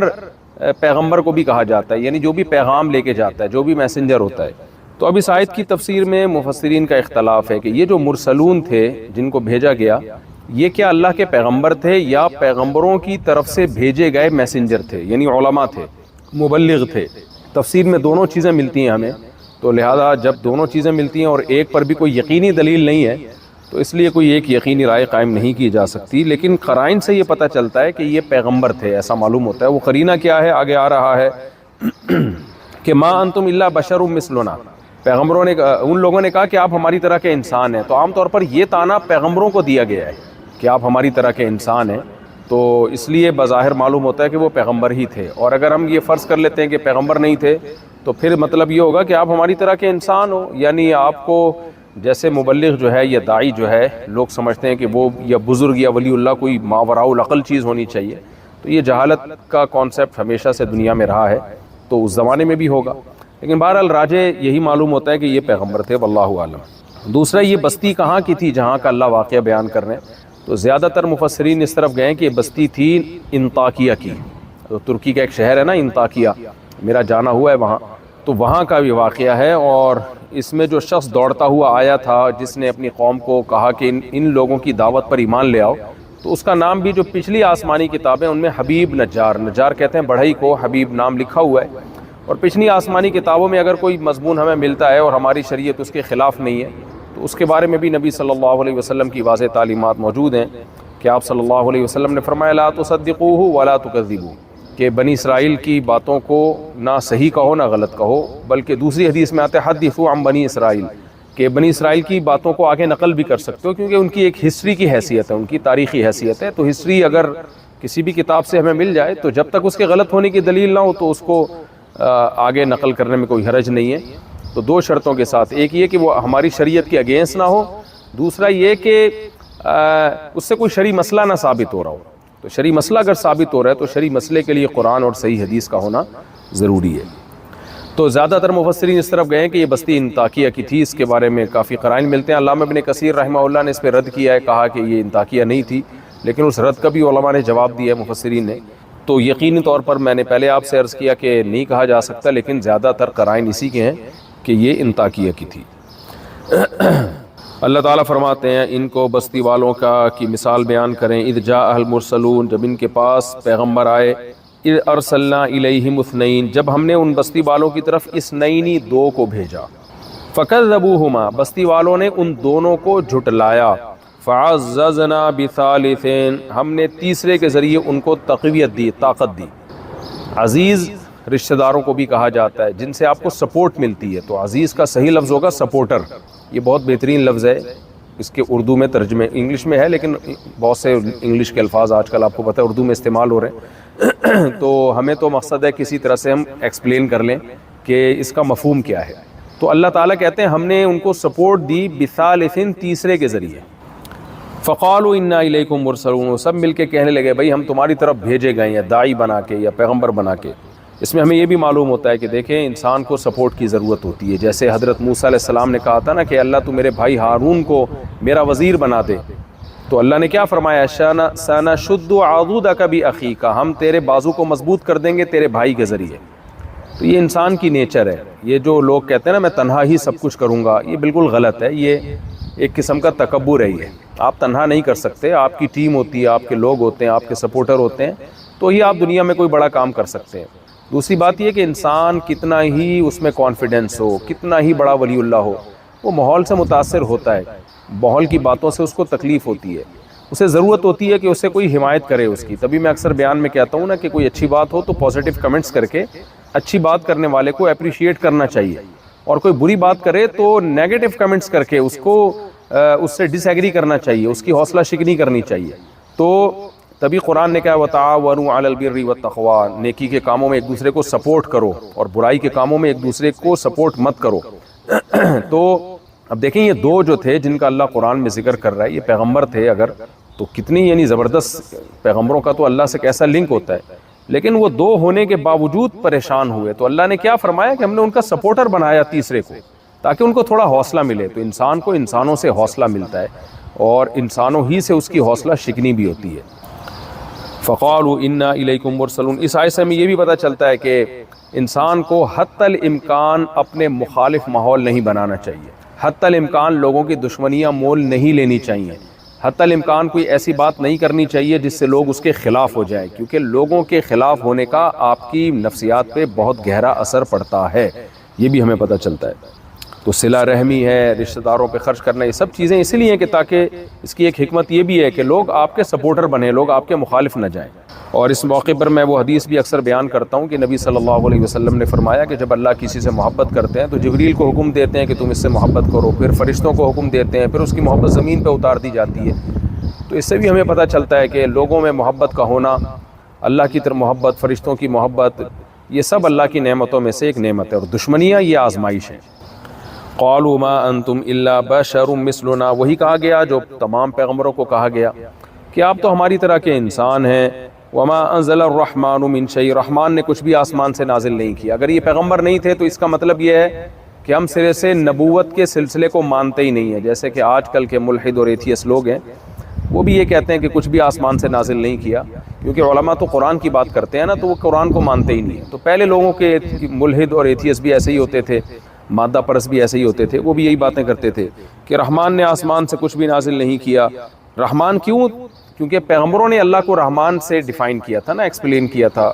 پیغمبر کو بھی کہا جاتا ہے، یعنی جو بھی پیغام لے کے جاتا ہے، جو بھی میسنجر ہوتا ہے۔ تو اب اس آیت کی تفسیر میں مفسرین کا اختلاف ہے کہ یہ جو مرسلون تھے جن کو بھیجا گیا، یہ کیا اللہ کے پیغمبر تھے یا پیغمبروں کی طرف سے بھیجے گئے میسنجر تھے، یعنی علماء تھے، مبلغ تھے؟ تفسیر میں دونوں چیزیں ملتی ہیں ہمیں، تو لہذا جب دونوں چیزیں ملتی ہیں اور ایک پر بھی کوئی یقینی دلیل نہیں ہے تو اس لیے کوئی ایک یقینی رائے قائم نہیں کی جا سکتی، لیکن قرائن سے یہ پتہ چلتا ہے کہ یہ پیغمبر تھے، ایسا معلوم ہوتا ہے۔ وہ قرینہ کیا ہے آگے آ رہا ہے کہ ما انتم الا بشر مثلنا، پیغمبروں نے ان لوگوں نے کہا کہ آپ ہماری طرح کے انسان ہیں، تو عام طور پر یہ طعنہ پیغمبروں کو دیا گیا ہے کہ آپ ہماری طرح کے انسان ہیں، تو اس لیے بظاہر معلوم ہوتا ہے کہ وہ پیغمبر ہی تھے، اور اگر ہم یہ فرض کر لیتے ہیں کہ پیغمبر نہیں تھے تو پھر مطلب یہ ہوگا کہ آپ ہماری طرح کے انسان ہو، یعنی آپ کو جیسے مبلغ جو ہے یا داعی جو ہے لوگ سمجھتے ہیں کہ وہ یا بزرگ یا ولی اللہ کوئی ماوراء العقل چیز ہونی چاہیے، تو یہ جہالت کا کانسیپٹ ہمیشہ سے دنیا میں رہا ہے، تو اس زمانے میں بھی ہوگا، لیکن بہرحال راجح یہی معلوم ہوتا ہے کہ یہ پیغمبر تھے، واللہ اعلم۔ دوسرا یہ بستی کہاں کی تھی جہاں کا اللہ واقعہ بیان کر رہے ہیں، تو زیادہ تر مفسرین اس طرف گئے کہ یہ بستی تھی انطاکیہ کی، تو ترکی کا ایک شہر ہے نا انطاکیہ، میرا جانا ہوا ہے وہاں، تو وہاں کا بھی واقعہ ہے، اور اس میں جو شخص دوڑتا ہوا آیا تھا جس نے اپنی قوم کو کہا کہ ان لوگوں کی دعوت پر ایمان لے آؤ، تو اس کا نام بھی جو پچھلی آسمانی کتابیں ان میں حبیب نجار کہتے ہیں بڑھئی کو، حبیب نام لکھا ہوا ہے، اور پچھلی آسمانی کتابوں میں اگر کوئی مضمون ہمیں ملتا ہے اور ہماری شریعت اس کے خلاف نہیں ہے تو اس کے بارے میں بھی نبی صلی اللہ علیہ وسلم کی واضح تعلیمات موجود ہیں کہ آپ صلی اللہ علیہ وسلم نے فرمایا لا تصدقوه ولا تکذبوه، کہ بنی اسرائیل کی باتوں کو نہ صحیح کہو نہ غلط کہو، بلکہ دوسری حدیث میں آتا ہے حدثوا عن بنی اسرائیل، کہ بنی اسرائیل کی باتوں کو آگے نقل بھی کر سکتے ہو کیونکہ ان کی ایک ہسٹری کی حیثیت ہے، ان کی تاریخی حیثیت ہے، تو ہسٹری اگر کسی بھی کتاب سے ہمیں مل جائے تو جب تک اس کے غلط ہونے کی دلیل نہ ہو تو اس کو آگے نقل کرنے میں کوئی حرج نہیں ہے، تو دو شرطوں کے ساتھ، ایک یہ کہ وہ ہماری شریعت کے اگینسٹ نہ ہو، دوسرا یہ کہ اس سے کوئی شرعی مسئلہ نہ ثابت ہو رہا ہو، تو شرعی مسئلہ اگر ثابت ہو رہا ہے تو شرعی مسئلے کے لیے قرآن اور صحیح حدیث کا ہونا ضروری ہے۔ تو زیادہ تر مفسرین اس طرف گئے ہیں کہ یہ بستی انطاکیہ کی تھی، اس کے بارے میں کافی قرائن ملتے ہیں، علامہ ابن کثیر رحمہ اللہ نے اس پہ رد کیا ہے، کہا کہ یہ انطاکیہ نہیں تھی، لیکن اس رد کا بھی علماء نے جواب دیا ہے مفسرین نے تو یقینی طور پر میں نے پہلے آپ سے عرض کیا کہ نہیں کہا جا سکتا، لیکن زیادہ تر قرائن اسی کے ہیں کہ یہ انطاکیہ کی تھی۔ اللہ تعالیٰ فرماتے ہیں ان کو بستی والوں کی مثال بیان کریں، اذ جاء المرسلون، جب ان کے پاس پیغمبر آئے، اذ ارسلنا الیہم اثنین، جب ہم نے ان بستی والوں کی طرف اثنین دو کو بھیجا، فکذبوہما، بستی والوں نے ان دونوں کو جھٹلایا، فعززنا بثالثین، ہم نے تیسرے کے ذریعے ان کو تقویت دی، طاقت دی۔ عزیز رشتہ داروں کو بھی کہا جاتا ہے جن سے آپ کو سپورٹ ملتی ہے، تو عزیز کا صحیح لفظ ہوگا سپورٹر۔ یہ بہت بہترین لفظ ہے، اس کے اردو میں ترجمے انگلش میں ہے، لیکن بہت سے انگلش کے الفاظ آج کل آپ کو پتہ ہے اردو میں استعمال ہو رہے ہیں، تو ہمیں تو مقصد ہے کسی طرح سے ہم ایکسپلین کر لیں کہ اس کا مفہوم کیا ہے۔ تو اللہ تعالیٰ کہتے ہیں ہم نے ان کو سپورٹ دی بثالثین، تیسرے کے ذریعے، فقالوا انا الیکم مرسلون، سب مل کے کہنے لگے بھائی ہم تمہاری طرف بھیجے گئے ہیں داعی بنا کے یا پیغمبر بنا کے۔ اس میں ہمیں یہ بھی معلوم ہوتا ہے کہ دیکھیں انسان کو سپورٹ کی ضرورت ہوتی ہے، جیسے حضرت موسیٰ علیہ السلام نے کہا تھا نا کہ اللہ تو میرے بھائی ہارون کو میرا وزیر بنا دے، تو اللہ نے کیا فرمایا، سنشد عضدک باخیک، ہم تیرے بازو کو مضبوط کر دیں گے تیرے بھائی کے ذریعے۔ تو یہ انسان کی نیچر ہے، یہ جو لوگ کہتے ہیں نا میں تنہا ہی سب کچھ کروں گا، یہ بالکل غلط ہے، یہ ایک قسم کا تکبر ہے۔ یہ آپ تنہا نہیں کر سکتے، آپ کی ٹیم ہوتی ہے، آپ کے لوگ ہوتے ہیں، آپ کے سپورٹر ہوتے ہیں، تو ہی آپ دنیا میں کوئی بڑا کام کر سکتے ہیں۔ دوسری بات یہ کہ انسان کتنا ہی اس میں کانفیڈنس ہو، کتنا ہی بڑا ولی اللہ ہو، وہ ماحول سے متاثر ہوتا ہے، ماحول کی باتوں سے اس کو تکلیف ہوتی ہے، اسے ضرورت ہوتی ہے کہ اسے کوئی حمایت کرے اس کی۔ تبھی میں اکثر بیان میں کہتا ہوں نا کہ کوئی اچھی بات ہو تو پازیٹیو کمنٹس کر کے اچھی بات کرنے والے کو اپریشیٹ کرنا چاہیے، اور کوئی بری بات کرے تو نیگیٹو کمنٹس کر کے اس کو اس سے ڈس ایگری کرنا چاہیے، اس کی حوصلہ شکنی کرنی چاہیے۔ تو تبھی قرآن نے کہا وَتَعَاوَنُوا عَلَى الْبِرِّ وَالتَّقْوَىٰ، نیکی کے کاموں میں ایک دوسرے کو سپورٹ کرو اور برائی کے کاموں میں ایک دوسرے کو سپورٹ مت کرو۔ تو اب دیکھیں یہ دو جو تھے جن کا اللہ قرآن میں ذکر کر رہا ہے، یہ پیغمبر تھے اگر، تو کتنی یعنی زبردست، پیغمبروں کا تو اللہ سے کیسا لنک ہوتا ہے، لیکن وہ دو ہونے کے باوجود پریشان ہوئے، تو اللہ نے کیا فرمایا کہ ہم نے ان کا سپورٹر بنایا تیسرے کو، تاکہ ان کو تھوڑا حوصلہ ملے۔ تو انسان کو انسانوں سے حوصلہ ملتا ہے، اور انسانوں ہی سے اس کی حوصلہ شکنی بھی ہوتی ہے۔ فقالوا انا الیکم مرسلون، اس آیت سے ہمیں یہ بھی پتہ چلتا ہے کہ انسان کو حتی الامکان اپنے مخالف ماحول نہیں بنانا چاہیے، حتی الامکان لوگوں کی دشمنیاں مول نہیں لینی چاہیے، حتی الامکان کوئی ایسی بات نہیں کرنی چاہیے جس سے لوگ اس کے خلاف ہو جائیں، کیونکہ لوگوں کے خلاف ہونے کا آپ کی نفسیات پہ بہت گہرا اثر پڑتا ہے، یہ بھی ہمیں پتہ چلتا ہے۔ تو صلہ رحمی ہے، رشتہ داروں پہ خرچ کرنا، یہ سب چیزیں اسی لیے ہیں کہ تاکہ اس کی ایک حکمت یہ بھی ہے کہ لوگ آپ کے سپورٹر بنیں، لوگ آپ کے مخالف نہ جائیں۔ اور اس موقع پر میں وہ حدیث بھی اکثر بیان کرتا ہوں کہ نبی صلی اللہ علیہ وسلم نے فرمایا کہ جب اللہ کسی سے محبت کرتے ہیں تو جبریل کو حکم دیتے ہیں کہ تم اس سے محبت کرو، پھر فرشتوں کو حکم دیتے ہیں، پھر اس کی محبت زمین پہ اتار دی جاتی ہے۔ تو اس سے بھی ہمیں پتہ چلتا ہے کہ لوگوں میں محبت کا ہونا، اللہ کی طرف محبت، فرشتوں کی محبت، یہ سب اللہ کی نعمتوں میں سے ایک نعمت ہے، اور دشمنیاں یہ آزمائش ہے۔ قالوا ما انتم الا بشر مثلنا، وہی کہا گیا جو تمام پیغمبروں کو کہا گیا کہ آپ تو ہماری طرح کے انسان ہیں۔ وما انزل الرحمن من شیء، رحمان نے کچھ بھی آسمان سے نازل نہیں کیا۔ اگر یہ پیغمبر نہیں تھے تو اس کا مطلب یہ ہے کہ ہم سرے سے نبوت کے سلسلے کو مانتے ہی نہیں ہیں، جیسے کہ آج کل کے ملحد اور ایتھیس لوگ ہیں، وہ بھی یہ کہتے ہیں کہ کچھ بھی آسمان سے نازل نہیں کیا، کیونکہ علماء تو قرآن کی بات کرتے ہیں نا، تو وہ قرآن کو مانتے ہی نہیں ہیں۔ تو پہلے لوگوں کے ملحد اور ایتھیس بھی ایسے ہی ہوتے تھے، مادہ پرست بھی ایسے ہی ہوتے تھے، وہ بھی یہی باتیں کرتے تھے کہ رحمان نے آسمان سے کچھ بھی نازل نہیں کیا۔ رحمان کیوں؟ کیونکہ پیغمبروں نے اللہ کو رحمان سے ڈیفائن کیا تھا نا، ایکسپلین کیا تھا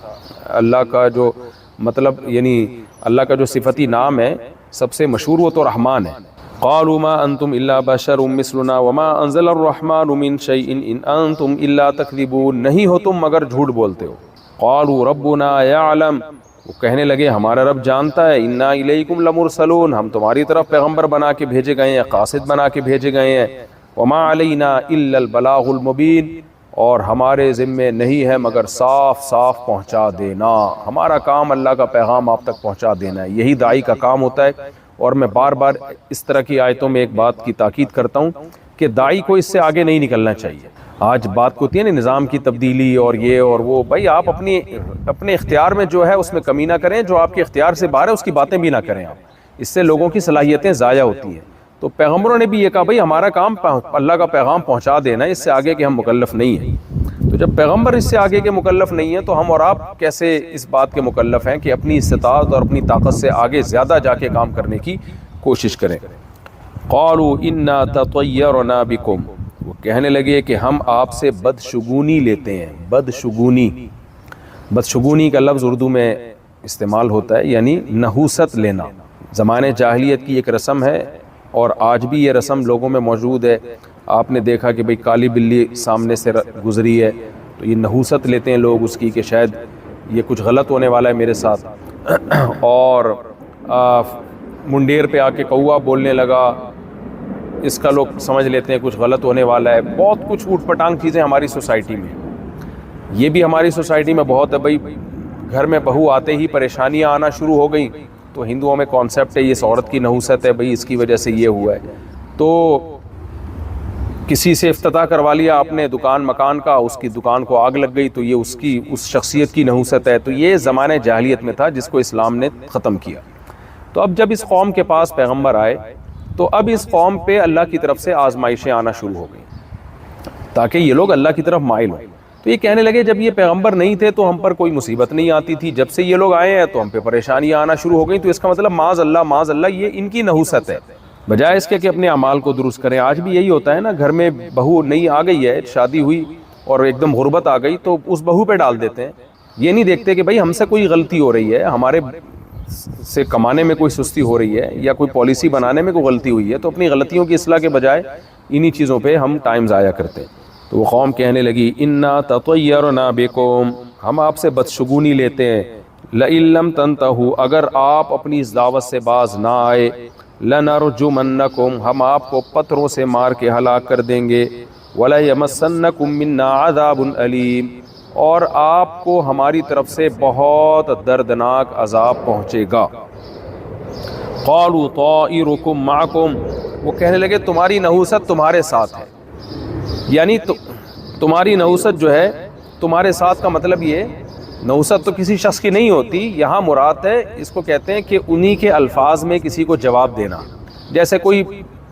اللہ کا جو مطلب، یعنی اللہ کا جو صفتی نام ہے سب سے مشہور وہ تو رحمان ہے۔ قالوا ما انتم الا بشر مثلنا وما انزل الرحمن من شيء ان انتم الا تكذبون، نہیں ہو تم مگر جھوٹ بولتے ہو۔ قالوا ربنا يعلم، وہ کہنے لگے ہمارا رب جانتا ہے، انا الیکم لمرسلون، ہم تمہاری طرف پیغمبر بنا کے بھیجے گئے ہیں، قاصد بنا کے بھیجے گئے ہیں۔ وما علینا الا البلاغ المبین، اور ہمارے ذمے نہیں ہے مگر صاف صاف پہنچا دینا، ہمارا کام اللہ کا پیغام آپ تک پہنچا دینا ہے، یہی داعی کا کام ہوتا ہے۔ اور میں بار بار اس طرح کی آیتوں میں ایک بات کی تاکید کرتا ہوں کہ داعی کو اس سے آگے نہیں نکلنا چاہیے۔ آج بات ہوتی ہے نا نظام کی تبدیلی اور یہ اور وہ، بھائی آپ اپنے اختیار میں جو ہے اس میں کمی نہ کریں، جو آپ کے اختیار سے باہر ہے اس کی باتیں بھی نہ کریں آپ، اس سے لوگوں کی صلاحیتیں ضائع ہوتی ہیں۔ تو پیغمبروں نے بھی یہ کہا بھائی ہمارا کام اللہ کا پیغام پہنچا دینا، اس سے آگے کہ ہم مکلف نہیں ہیں۔ تو جب پیغمبر اس سے آگے کے مکلف نہیں ہیں تو ہم اور آپ کیسے اس بات کے مکلف ہیں کہ اپنی استطاعت اور اپنی طاقت سے آگے زیادہ جا کے کام کرنے کی کوشش کریں. قالوا انا تطیرنا بکم، وہ کہنے لگے کہ ہم آپ سے بدشگونی لیتے ہیں. بدشگونی کا لفظ اردو میں استعمال ہوتا ہے یعنی نحوست لینا. زمانے جاہلیت کی ایک رسم ہے اور آج بھی یہ رسم لوگوں میں موجود ہے. آپ نے دیکھا کہ بھئی کالی بلی سامنے سے گزری ہے تو یہ نحوست لیتے ہیں لوگ اس کی کہ شاید یہ کچھ غلط ہونے والا ہے میرے ساتھ. اور منڈیر پہ آ کے کوا بولنے لگا، اس کا لوگ سمجھ لیتے ہیں کچھ غلط ہونے والا ہے. بہت کچھ اوٹ پٹانگ چیزیں ہماری سوسائٹی میں، یہ بھی ہماری سوسائٹی میں بہت ہے. بھئی گھر میں بہو آتے ہی پریشانیاں آنا شروع ہو گئیں تو ہندوؤں میں کانسیپٹ ہے یہ اس عورت کی نحوست ہے، بھئی اس کی وجہ سے یہ ہوا ہے. تو کسی سے افتتاح کروا لیا آپ نے دکان مکان کا، اس کی دکان کو آگ لگ گئی تو یہ اس شخصیت کی نحوست ہے. تو یہ زمانے جاہلیت میں تھا جس کو اسلام نے ختم کیا. تو اب جب اس قوم کے پاس پیغمبر آئے تو اب اس قوم پہ اللہ کی طرف سے آزمائشیں آنا شروع ہو گئیں تاکہ یہ لوگ اللہ کی طرف مائل ہوں. تو یہ کہنے لگے جب یہ پیغمبر نہیں تھے تو ہم پر کوئی مصیبت نہیں آتی تھی، جب سے یہ لوگ آئے ہیں تو ہم پہ پریشانیاں آنا شروع ہو گئیں. تو اس کا مطلب معاذ اللہ یہ ان کی نحوست ہے، بجائے اس کے کہ اپنے اعمال کو درست کریں. آج بھی یہی ہوتا ہے نا، گھر میں بہو نئی آ گئی ہے، شادی ہوئی اور ایک دم غربت آ گئی تو اس بہو پہ ڈال دیتے ہیں. یہ نہیں دیکھتے کہ بھئی ہم سے کوئی غلطی ہو رہی ہے، ہمارے سے کمانے میں کوئی سستی ہو رہی ہے یا کوئی پالیسی بنانے میں کوئی غلطی ہوئی ہے، تو اپنی غلطیوں کی اصلاح کے بجائے انہی چیزوں پہ ہم ٹائم ضائع کرتے ہیں. تو وہ قوم کہنے لگی انا تطیرنا بکم، ہم آپ سے بدشگونی لیتے ہیں. لئن لم تنتہوا، اگر آپ اپنی اس دعوت سے باز نہ آئے، لنرجمنکم، ہم آپ کو پتھروں سے مار کے ہلاک کر دیں گے. ولیمسنکم منا عذاب علیم، اور آپ کو ہماری طرف سے بہت دردناک عذاب پہنچے گا. قالوا طائرکم معکم، وہ کہنے لگے تمہاری نحوست تمہارے ساتھ ہے. یعنی تمہاری نحوست جو ہے تمہارے ساتھ کا مطلب یہ، نحوست تو کسی شخص کی نہیں ہوتی، یہاں مراد ہے اس کو کہتے ہیں کہ انہی کے الفاظ میں کسی کو جواب دینا. جیسے کوئی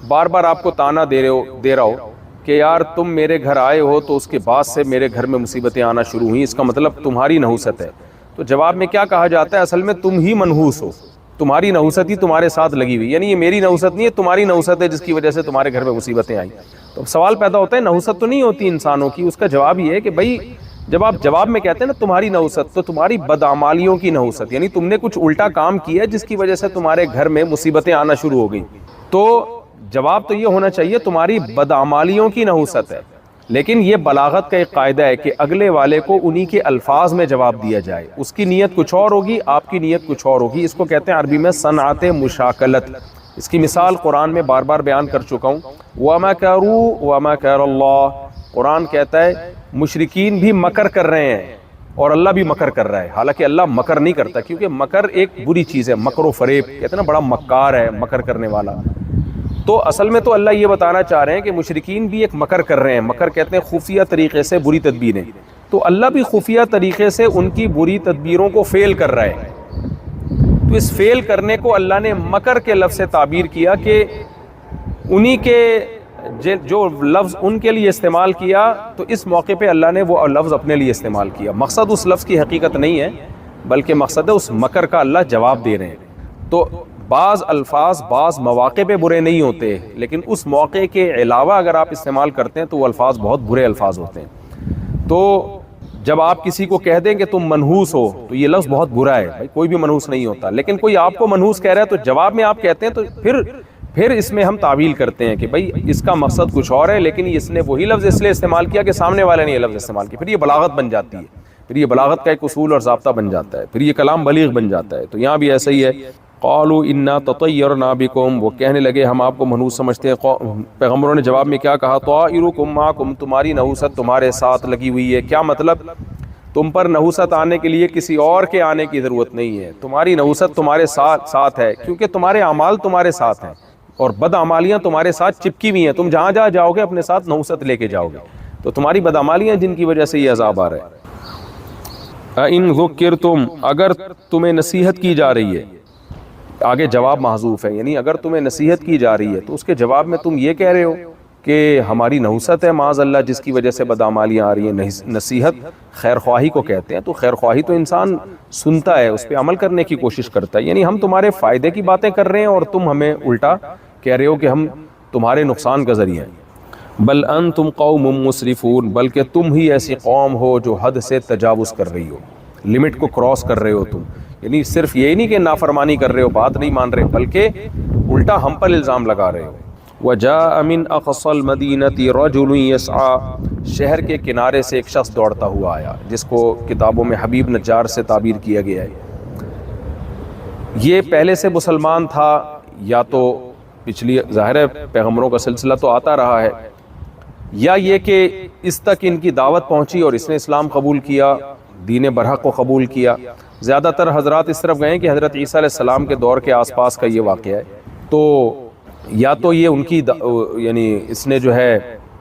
بار بار آپ کو تانا دے رہا ہو کہ یار تم میرے گھر آئے ہو تو اس کے بعد سے میرے گھر میں مصیبتیں آنا شروع ہوئیں، اس کا مطلب تمہاری نحوست ہے. تو جواب میں کیا کہا جاتا ہے، اصل میں تم ہی منحوس ہو، تمہاری نحوست ہی تمہارے ساتھ لگی ہوئی، یعنی یہ میری نحوست نہیں ہے، تمہاری نحوست ہے جس کی وجہ سے تمہارے گھر میں مصیبتیں آئیں. تو سوال پیدا ہوتا ہے نحوست تو نہیں ہوتی انسانوں کی. اس کا جواب یہ ہے کہ بھائی جب آپ جواب میں کہتے ہیں نا تمہاری نحوست، تو تمہاری بدعمالیوں کی نحوست، یعنی تم نے کچھ الٹا کام کیا جس کی وجہ سے تمہارے گھر میں مصیبتیں آنا شروع ہو گئیں. تو جواب تو یہ ہونا چاہیے تمہاری بدعمالیوں کی نحوست ہے. لیکن یہ بلاغت کا ایک قاعدہ ہے کہ اگلے والے کو انہی کے الفاظ میں جواب دیا جائے. اس کی نیت کچھ اور ہوگی، آپ کی نیت کچھ اور ہوگی. اس کو کہتے ہیں عربی میں صنعت مشاکلت. اس کی مثال قرآن میں بار بار بیان کر چکا ہوں. وَمَكَرُوا وَمَكَرَ اللَّهُ، قرآن کہتا ہے مشرکین بھی مکر کر رہے ہیں اور اللہ بھی مکر کر رہا ہے. حالانکہ اللہ مکر نہیں کرتا، کیونکہ مکر ایک بری چیز ہے. مکر و فریب کہتے ہیں نا، بڑا مکار ہے مکر کرنے والا. تو اصل میں تو اللہ یہ بتانا چاہ رہے ہیں کہ مشرکین بھی ایک مکر کر رہے ہیں. مکر کہتے ہیں خفیہ طریقے سے بری تدبیریں. تو اللہ بھی خفیہ طریقے سے ان کی بری تدبیروں کو فیل کر رہا ہے. تو اس فیل کرنے کو اللہ نے مکر کے لفظ سے تعبیر کیا کہ انہی کے جو لفظ ان کے لیے استعمال کیا، تو اس موقع پہ اللہ نے وہ لفظ اپنے لیے استعمال کیا. مقصد اس لفظ کی حقیقت نہیں ہے، بلکہ مقصد ہے اس مکر کا اللہ جواب دے رہے ہیں. تو بعض الفاظ بعض مواقع پہ برے نہیں ہوتے، لیکن اس موقع کے علاوہ اگر آپ استعمال کرتے ہیں تو وہ الفاظ بہت برے الفاظ ہوتے ہیں. تو جب آپ کسی کو کہہ دیں کہ تم منحوس ہو تو یہ لفظ بہت برا ہے. بھائی کوئی بھی منحوس نہیں ہوتا، لیکن کوئی آپ کو منحوس کہہ رہا ہے تو جواب میں آپ کہتے ہیں تو پھر اس میں ہم تعویل کرتے ہیں کہ بھائی اس کا مقصد کچھ اور ہے، لیکن اس نے وہی لفظ اس لیے استعمال کیا کہ سامنے والے نے یہ لفظ استعمال کیا. پھر یہ بلاغت بن جاتی ہے، پھر یہ بلاغت کا ایک اصول اور ضابطہ بن جاتا ہے، پھر یہ کلام بلیغ بن جاتا ہے. تو یہاں بھی ایسا ہی ہے. قالوا انا تطیرنا بکم، وہ کہنے لگے ہم آپ کو منحوس سمجھتے ہیں. پیغمبروں نے جواب میں کیا کہا، طائرکم معکم، تمہاری نحوست تمہارے ساتھ لگی ہوئی ہے. کیا مطلب، تم پر نحوست آنے کے لیے کسی اور کے آنے کی ضرورت نہیں ہے. تمہاری نحوست تمہارے ساتھ ہے کیونکہ تمہارے اعمال تمہارے ساتھ ہیں اور بدعمالیاں تمہارے ساتھ چپکی ہوئی ہیں. تم جہاں جہاں جاؤ گے اپنے ساتھ نحوست لے کے جاؤ گے. تو تمہاری بدعمالیاں جن کی وجہ سے یہ عذاب آ رہا ہے. ان ذکرتم، اگر تمہیں نصیحت کی جا رہی ہے، آگے جواب محذوف ہے، یعنی اگر تمہیں نصیحت کی جا رہی ہے تو اس کے جواب میں تم یہ کہہ رہے ہو کہ ہماری نحوست ہے معاذ اللہ جس کی وجہ سے بدعمالیاں آ رہی ہیں. نصیحت خیر خواہی کو کہتے ہیں. تو خیر خواہی تو انسان سنتا ہے, اس پہ عمل کرنے کی کوشش کرتا ہے. یعنی ہم تمہارے فائدے کی باتیں کر رہے ہیں اور تم ہمیں الٹا کہہ رہے ہو کہ ہم تمہارے نقصان کا ذریعہ ہیں. بل انتم قوم مسرفون, بلکہ تم ہی ایسی قوم ہو جو حد سے تجاوز کر رہی ہو, لمٹ کو کراس کر رہے ہو تم. یعنی صرف یہ نہیں کہ نافرمانی کر رہے ہو, بات نہیں مان رہے, بلکہ الٹا ہم پر الزام لگا رہے ہو. وجاء من اقصى المدینة رجل يسعى, شہر کے کنارے سے ایک شخص دوڑتا ہوا آیا, جس کو کتابوں میں حبیب نجار سے تعبیر کیا گیا ہے. یہ پہلے سے مسلمان تھا, یا تو پچھلی ظاہر ہے پیغمبروں کا سلسلہ تو آتا رہا ہے, یا یہ کہ اس تک ان کی دعوت پہنچی اور اس نے اسلام قبول کیا, دین برحق کو قبول کیا. زیادہ تر حضرات اس طرف گئے کہ حضرت عیسیٰ علیہ السلام کے دور کے آس پاس کا یہ واقعہ ہے. تو یا تو یہ ان کی یعنی اس نے جو ہے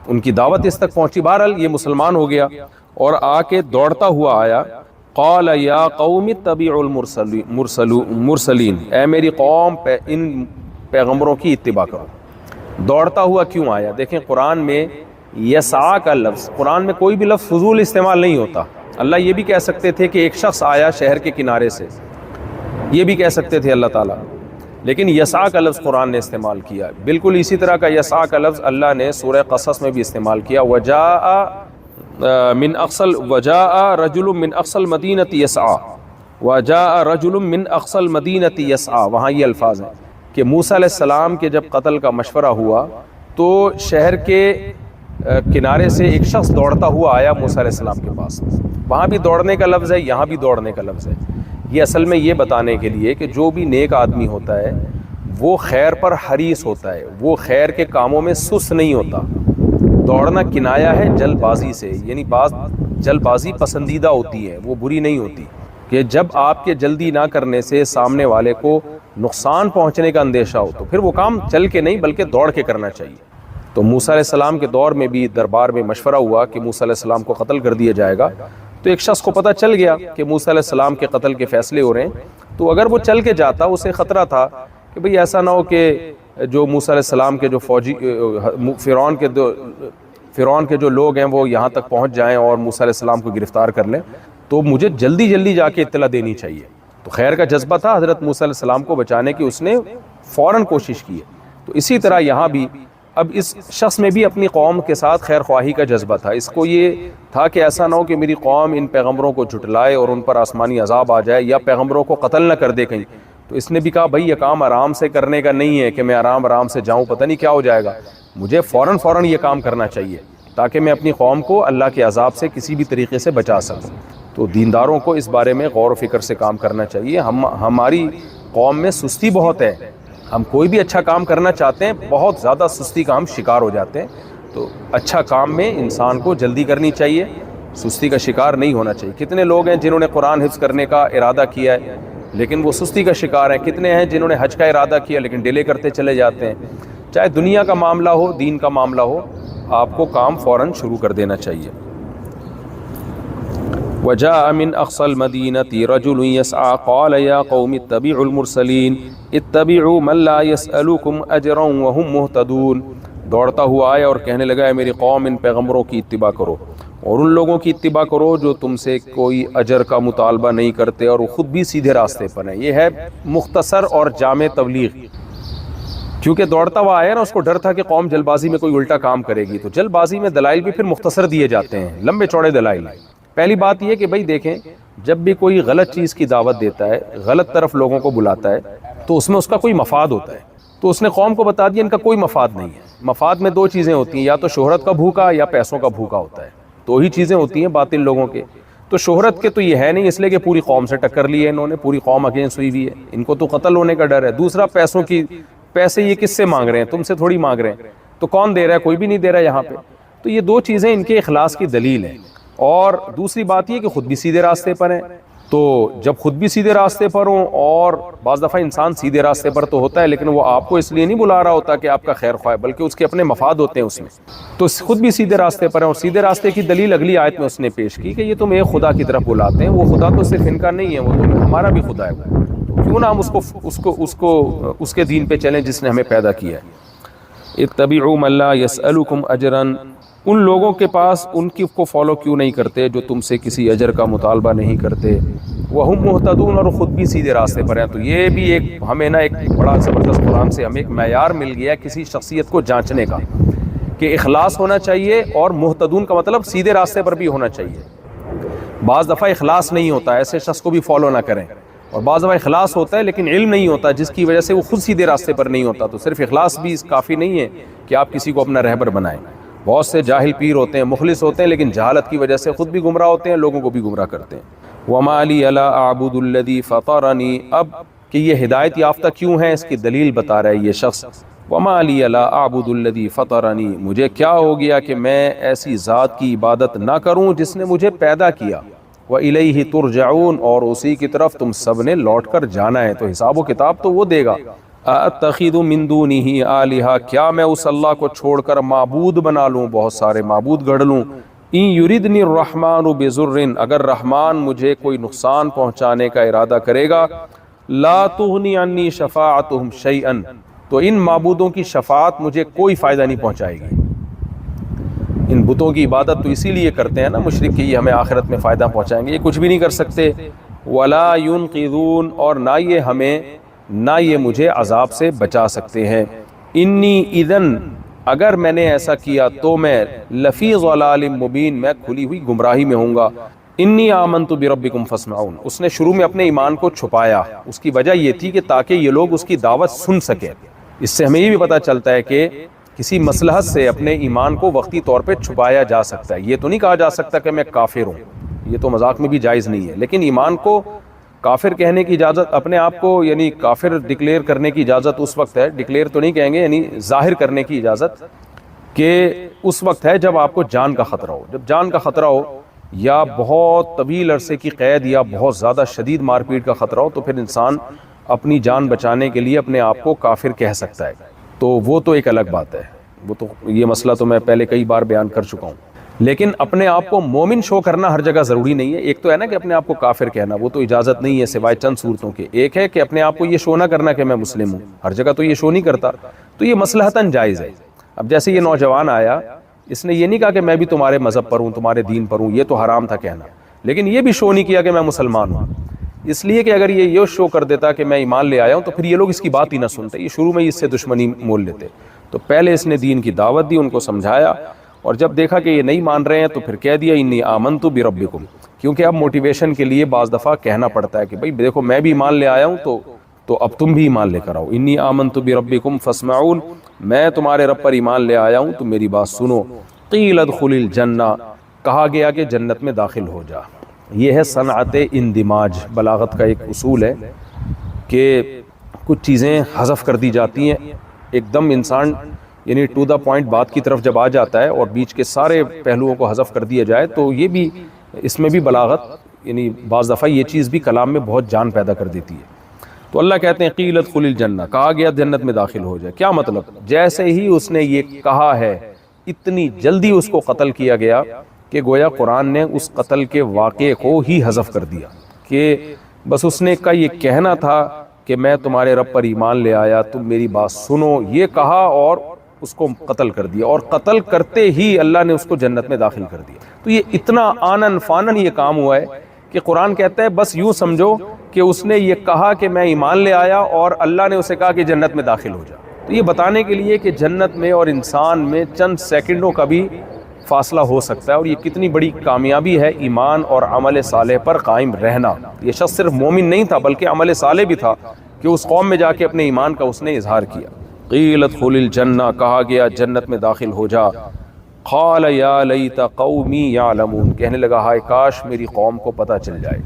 ان کی دعوت اس تک پہنچی. بہرحال یہ مسلمان ہو گیا اور آ کے دوڑتا ہوا آیا. قال یا قوم اتبعوا المرسلین, اے میری قوم ان پیغمبروں کی اتباع کرو. دوڑتا ہوا کیوں آیا؟ دیکھیں قرآن میں یسعا کا لفظ, قرآن میں کوئی بھی لفظ فضول استعمال نہیں ہوتا. اللہ یہ بھی کہہ سکتے تھے کہ ایک شخص آیا شہر کے کنارے سے, یہ بھی کہہ سکتے تھے اللہ تعالیٰ, لیکن یسعا کا لفظ قرآن نے استعمال کیا. بالکل اسی طرح کا یسعا کا لفظ اللہ نے سورہ قصص میں بھی استعمال کیا. وجاء رجل من اقصى المدینة یسعا, وجاء رجل من اقصى المدینة یسعا. وہاں یہ الفاظ ہیں کہ موسیٰ علیہ السلام کے جب قتل کا مشورہ ہوا تو شہر کے کنارے سے ایک شخص دوڑتا ہوا آیا موسیٰ علیہ السلام کے پاس. وہاں بھی دوڑنے کا لفظ ہے, یہاں بھی دوڑنے کا لفظ ہے. یہ اصل میں یہ بتانے کے لیے کہ جو بھی نیک آدمی ہوتا ہے وہ خیر پر حریص ہوتا ہے, وہ خیر کے کاموں میں سست نہیں ہوتا. دوڑنا کنایا ہے جلد بازی سے, یعنی بعض جلد بازی پسندیدہ ہوتی ہے, وہ بری نہیں ہوتی. کہ جب آپ کے جلدی نہ کرنے سے سامنے والے کو نقصان پہنچنے کا اندیشہ ہو تو پھر وہ کام چل کے نہیں بلکہ دوڑ کے کرنا چاہیے. تو موسیٰ علیہ السلام کے دور میں بھی دربار میں مشورہ ہوا کہ موسیٰ علیہ السلام کو قتل کر دیا جائے گا. تو ایک شخص کو پتہ چل گیا کہ موسیٰ علیہ السلام کے قتل کے فیصلے ہو رہے ہیں, تو اگر وہ چل کے جاتا اسے خطرہ تھا کہ بھئی ایسا نہ ہو کہ جو موسیٰ علیہ السلام کے جو فوجی فرعون کے جو لوگ ہیں وہ یہاں تک پہنچ جائیں اور موسیٰ علیہ السلام کو گرفتار کر لیں, تو مجھے جلدی جلدی جا کے اطلاع دینی چاہیے. تو خیر کا جذبہ تھا حضرت موسیٰ علیہ السلام کو بچانے کی, اس نے فوراً کوشش کی ہے. تو اسی طرح یہاں بھی اب اس شخص میں بھی اپنی قوم کے ساتھ خیر خواہی کا جذبہ تھا. اس کو یہ تھا کہ ایسا نہ ہو کہ میری قوم ان پیغمبروں کو جھٹلائے اور ان پر آسمانی عذاب آ جائے یا پیغمبروں کو قتل نہ کر دے کہیں. تو اس نے بھی کہا بھائی یہ کام آرام سے کرنے کا نہیں ہے کہ میں آرام سے جاؤں, پتہ نہیں کیا ہو جائے گا. مجھے فوراً یہ کام کرنا چاہیے تاکہ میں اپنی قوم کو اللہ کے عذاب سے کسی بھی طریقے سے بچا سکوں. تو دینداروں کو اس بارے میں غور و فکر سے کام کرنا چاہیے. ہماری قوم میں سستی بہت ہے, ہم کوئی بھی اچھا کام کرنا چاہتے ہیں بہت زیادہ سستی کا ہم شکار ہو جاتے ہیں. تو اچھا کام میں انسان کو جلدی کرنی چاہیے, سستی کا شکار نہیں ہونا چاہیے. کتنے لوگ ہیں جنہوں نے قرآن حفظ کرنے کا ارادہ کیا ہے لیکن وہ سستی کا شکار ہیں. کتنے ہیں جنہوں نے حج کا ارادہ کیا لیکن ڈیلے کرتے چلے جاتے ہیں. چاہے دنیا کا معاملہ ہو دین کا معاملہ ہو, آپ کو کام فوراً شروع کر دینا چاہیے. وجاء من اقصى المدینة رجل يسعى قال یا قوم اتبعوا المرسلین اتبعوا من لا يسألكم اجرا وهم مهتدون. دوڑتا ہوا آیا اور کہنے لگا ہے میری قوم ان پیغمبروں کی اتباع کرو اور ان لوگوں کی اتباع کرو جو تم سے کوئی اجر کا مطالبہ نہیں کرتے اور وہ خود بھی سیدھے راستے پر ہیں. یہ ہے مختصر اور جامع تبلیغ. کیونکہ دوڑتا ہوا آیا نا, اس کو ڈر تھا کہ قوم جلد بازی میں کوئی الٹا کام کرے گی. تو جلد بازی میں دلائل بھی پھر مختصر دیے جاتے ہیں, لمبے چوڑے دلائل. پہلی بات یہ کہ بھائی دیکھیں, جب بھی کوئی غلط چیز کی دعوت دیتا ہے, غلط طرف لوگوں کو بلاتا ہے, تو اس میں اس کا کوئی مفاد ہوتا ہے. تو اس نے قوم کو بتا دیا ان کا کوئی مفاد نہیں ہے. مفاد میں دو چیزیں ہوتی ہیں, یا تو شہرت کا بھوکا یا پیسوں کا بھوکا ہوتا ہے. دو ہی چیزیں ہوتی ہیں باطل لوگوں کے. تو شہرت کے تو یہ ہے نہیں, اس لیے کہ پوری قوم سے ٹکر لی ہے انہوں نے, پوری قوم اگینسٹ ہوئی ہوئی ہے, ان کو تو قتل ہونے کا ڈر ہے. دوسرا پیسوں کی, پیسے یہ کس سے مانگ رہے ہیں, تم سے تھوڑی مانگ رہے ہیں. تو کون دے رہا ہے, کوئی بھی نہیں دے رہا یہاں پہ. تو یہ دو چیزیں ان کے اخلاص کی دلیل ہیں. اور دوسری بات یہ کہ خود بھی سیدھے راستے پر ہیں. تو جب خود بھی سیدھے راستے پر ہوں, اور بعض دفعہ انسان سیدھے راستے پر تو ہوتا ہے لیکن وہ آپ کو اس لیے نہیں بلا رہا ہوتا کہ آپ کا خیر خواہ, بلکہ اس کے اپنے مفاد ہوتے ہیں اس میں. تو خود بھی سیدھے راستے پر ہیں, اور سیدھے راستے کی دلیل اگلی آیت میں اس نے پیش کی کہ یہ تم ایک خدا کی طرف بلاتے ہیں. وہ خدا تو صرف ان کا نہیں ہے, وہ تو ہمارا بھی خدا ہے. کیوں نہ ہم اس کے دین پہ چلیں جس نے ہمیں پیدا کیا ہے. اتبعوا من لا یسألکم اجرا، ان لوگوں کے پاس ان کی کو فالو کیوں نہیں کرتے جو تم سے کسی اجر کا مطالبہ نہیں کرتے، وہم مہتدون، اور خود بھی سیدھے راستے پر ہیں۔ تو یہ بھی ایک ہمیں نا ایک بڑا زبردست قرآن سے ہمیں ایک معیار مل گیا کسی شخصیت کو جانچنے کا کہ اخلاص ہونا چاہیے، اور مہتدون کا مطلب سیدھے راستے پر بھی ہونا چاہیے۔ بعض دفعہ اخلاص نہیں ہوتا، ایسے شخص کو بھی فالو نہ کریں، اور بعض دفعہ اخلاص ہوتا ہے لیکن علم نہیں ہوتا جس کی وجہ سے وہ خود سیدھے راستے پر نہیں ہوتا۔ تو صرف اخلاص بھی کافی نہیں ہے کہ آپ کسی کو اپنا رہبر بنائیں۔ بہت سے جاہل پیر ہوتے ہیں، مخلص ہوتے ہیں، لیکن جہالت کی وجہ سے خود بھی گمراہ ہوتے ہیں، لوگوں کو بھی گمراہ کرتے ہیں۔ وَمَا لِيَ لَا أَعْبُدُ الَّذِي فَطَرَنِي، اب کہ یہ ہدایت یافتہ کیوں ہیں اس کی دلیل بتا رہا ہے یہ شخص۔ وَمَا لِيَ لَا أَعْبُدُ الَّذِي فَطَرَنِي، مجھے کیا ہو گیا کہ میں ایسی ذات کی عبادت نہ کروں جس نے مجھے پیدا کیا، وَإِلَيْهِ تُرْجَعُونَ، اور اسی کی طرف تم سب نے لوٹ کر جانا ہے، تو حساب و کتاب تو وہ دے گا۔ أَأَتَّخِذُ مِن دُونِهِ آلِهَةً، کیا میں اس اللہ کو چھوڑ کر معبود بنا لوں، بہت سارے معبود گڑھ لوں۔ إِن يُرِدْنِ الرَّحْمَنُ بِضُرٍّ، اگر رحمان مجھے کوئی نقصان پہنچانے کا ارادہ کرے گا، لَا تُغْنِ عَنِّي شَفَاعَتُهُمْ شَيْئًا، تو ان معبودوں کی شفاعت مجھے کوئی فائدہ نہیں پہنچائے گی۔ ان بتوں کی عبادت تو اسی لیے کرتے ہیں نا مشرک کہ یہ ہمیں آخرت میں فائدہ پہنچائیں گے، یہ کچھ بھی نہیں کر سکتے۔ وَلَا يُنْقِذُونَ، اور نہ یہ مجھے عذاب سے بچا سکتے ہیں۔ انی اذن، اگر میں نے ایسا کیا تو میں لفی ضلال مبین، میں کھلی ہوئی گمراہی میں ہوں گا۔ انی آمنت بربکم فاسمعون، اس نے شروع میں اپنے ایمان کو چھپایا، اس کی وجہ یہ تھی کہ تاکہ یہ لوگ اس کی دعوت سن سکیں۔ اس سے ہمیں یہ بھی پتہ چلتا ہے کہ کسی مصلحت سے اپنے ایمان کو وقتی طور پہ چھپایا جا سکتا ہے۔ یہ تو نہیں کہا جا سکتا کہ میں کافر ہوں، یہ تو مذاق میں بھی جائز نہیں ہے، لیکن ایمان کو کافر کہنے کی اجازت، اپنے آپ کو یعنی کافر ڈکلیئر کرنے کی اجازت اس وقت ہے، ڈکلیئر تو نہیں کہیں گے، یعنی ظاہر کرنے کی اجازت کہ اس وقت ہے جب آپ کو جان کا خطرہ ہو۔ جب جان کا خطرہ ہو یا بہت طویل عرصے کی قید یا بہت زیادہ شدید مار پیٹ کا خطرہ ہو، تو پھر انسان اپنی جان بچانے کے لیے اپنے آپ کو کافر کہہ سکتا ہے، تو وہ تو ایک الگ بات ہے، وہ تو یہ مسئلہ تو میں پہلے کئی بار بیان کر چکا ہوں۔ لیکن اپنے آپ کو مومن شو کرنا ہر جگہ ضروری نہیں ہے۔ ایک تو ہے نا کہ اپنے آپ کو کافر کہنا، وہ تو اجازت نہیں ہے سوائے چند صورتوں کے۔ ایک ہے کہ اپنے آپ کو یہ شو نہ کرنا کہ میں مسلم ہوں، ہر جگہ تو یہ شو نہیں کرتا، تو یہ مصلحتاً جائز ہے۔ اب جیسے یہ نوجوان آیا، اس نے یہ نہیں کہا کہ میں بھی تمہارے مذہب پر ہوں، تمہارے دین پر ہوں، یہ تو حرام تھا کہنا، لیکن یہ بھی شو نہیں کیا کہ میں مسلمان ہوں، اس لیے کہ اگر یہ شو کر دیتا کہ میں ایمان لے آیا ہوں تو پھر یہ لوگ اس کی بات ہی نہ سنتے، یہ شروع میں ہی اس سے دشمنی مول لیتے۔ تو پہلے اس نے دین کی دعوت دی، ان کو سمجھایا، اور جب دیکھا کہ یہ نہیں مان رہے ہیں تو پھر کہہ دیا انی آمنت بربکم، کیونکہ اب موٹیویشن کے لیے بعض دفعہ کہنا پڑتا ہے کہ بھائی دیکھو میں بھی ایمان لے آیا ہوں تو اب تم بھی ایمان لے کر آؤ۔ انی آمنت بربکم فاسمعون، میں تمہارے رب پر ایمان لے آیا ہوں، تم میری بات سنو۔ قیل ادخل الجنہ، کہا گیا کہ جنت میں داخل ہو جا۔ یہ ہے صنعت اندماج، بلاغت کا ایک اصول ہے کہ کچھ چیزیں حذف کر دی جاتی ہیں، ایک دم انسان یعنی ٹو دا پوائنٹ بات کی طرف جب آ جاتا ہے اور بیچ کے سارے پہلوؤں کو حذف کر دیا جائے تو یہ بھی، اس میں بھی بلاغت، یعنی بعض دفعہ یہ چیز بھی کلام میں بہت جان پیدا کر دیتی ہے۔ تو اللہ کہتے ہیں قیل ادخل الجنہ، کہا گیا جنت میں داخل ہو جائے۔ کیا مطلب؟ جیسے ہی اس نے یہ کہا ہے اتنی جلدی اس کو قتل کیا گیا کہ گویا قرآن نے اس قتل کے واقعے کو ہی حذف کر دیا، کہ بس اس نے کا یہ کہنا تھا کہ میں تمہارے رب پر ایمان لے آیا، تم میری بات سنو، یہ کہا اور اس کو قتل کر دیا، اور قتل کرتے ہی اللہ نے اس کو جنت میں داخل کر دیا۔ تو یہ اتنا آنن فانن یہ کام ہوا ہے کہ قرآن کہتا ہے بس یوں سمجھو کہ اس نے یہ کہا کہ میں ایمان لے آیا اور اللہ نے اسے کہا کہ جنت میں داخل ہو جا۔ تو یہ بتانے کے لیے کہ جنت میں اور انسان میں چند سیکنڈوں کا بھی فاصلہ ہو سکتا ہے، اور یہ کتنی بڑی کامیابی ہے ایمان اور عمل صالح پر قائم رہنا۔ یہ شخص صرف مومن نہیں تھا بلکہ عمل صالح بھی تھا کہ اس قوم میں جا کے اپنے ایمان کا اس نے اظہار کیا۔ قیل ادخل الجنہ، کہا گیا جنت میں داخل ہو جا۔ قال یا لیت قومی یعلمون، کہنے لگا ہائے کاش میری قوم کو پتہ چل جائے،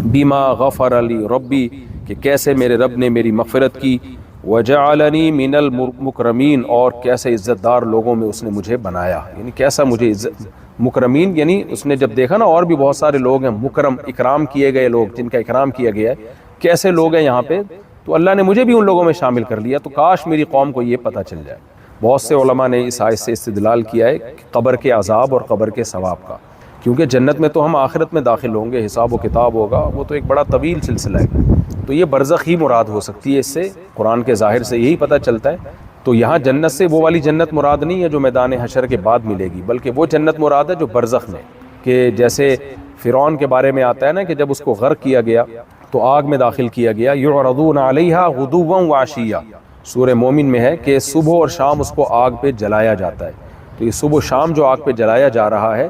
بما غفر لی ربی، کہ کیسے میرے رب نے میری مغفرت کی، وجعلنی من المکرمین، اور کیسے عزت دار لوگوں میں اس نے مجھے بنایا، یعنی کیسا مجھے عزت، مکرمین یعنی اس نے جب دیکھا نا اور بھی بہت سارے لوگ ہیں مکرم، اکرام کیے گئے لوگ جن کا اکرام کیا گیا ہے، کیسے لوگ ہیں یہاں پہ، تو اللہ نے مجھے بھی ان لوگوں میں شامل کر لیا، تو کاش میری قوم کو یہ پتہ چل جائے۔ بہت سے علماء نے اس آیت سے استدلال کیا ہے قبر کے عذاب اور قبر کے ثواب کا، کیونکہ جنت میں تو ہم آخرت میں داخل ہوں گے، حساب و کتاب ہوگا، وہ تو ایک بڑا طویل سلسلہ ہے، تو یہ برزخ ہی مراد ہو سکتی ہے، اس سے قرآن کے ظاہر سے یہی پتہ چلتا ہے۔ تو تو یہاں جنت سے وہ والی جنت مراد نہیں ہے جو میدان حشر کے بعد ملے گی، بلکہ وہ جنت مراد ہے جو برزخ میں، کہ جیسے فرعون کے بارے میں آتا ہے نا کہ جب اس کو غرق کیا گیا تو آگ میں داخل کیا گیا، یعرضون علیہا غدوا وعشیا، سورہ مومن میں ہے کہ صبح اور شام اس کو آگ پہ جلایا جاتا ہے۔ تو یہ صبح و شام جو آگ پہ جلایا جا رہا ہے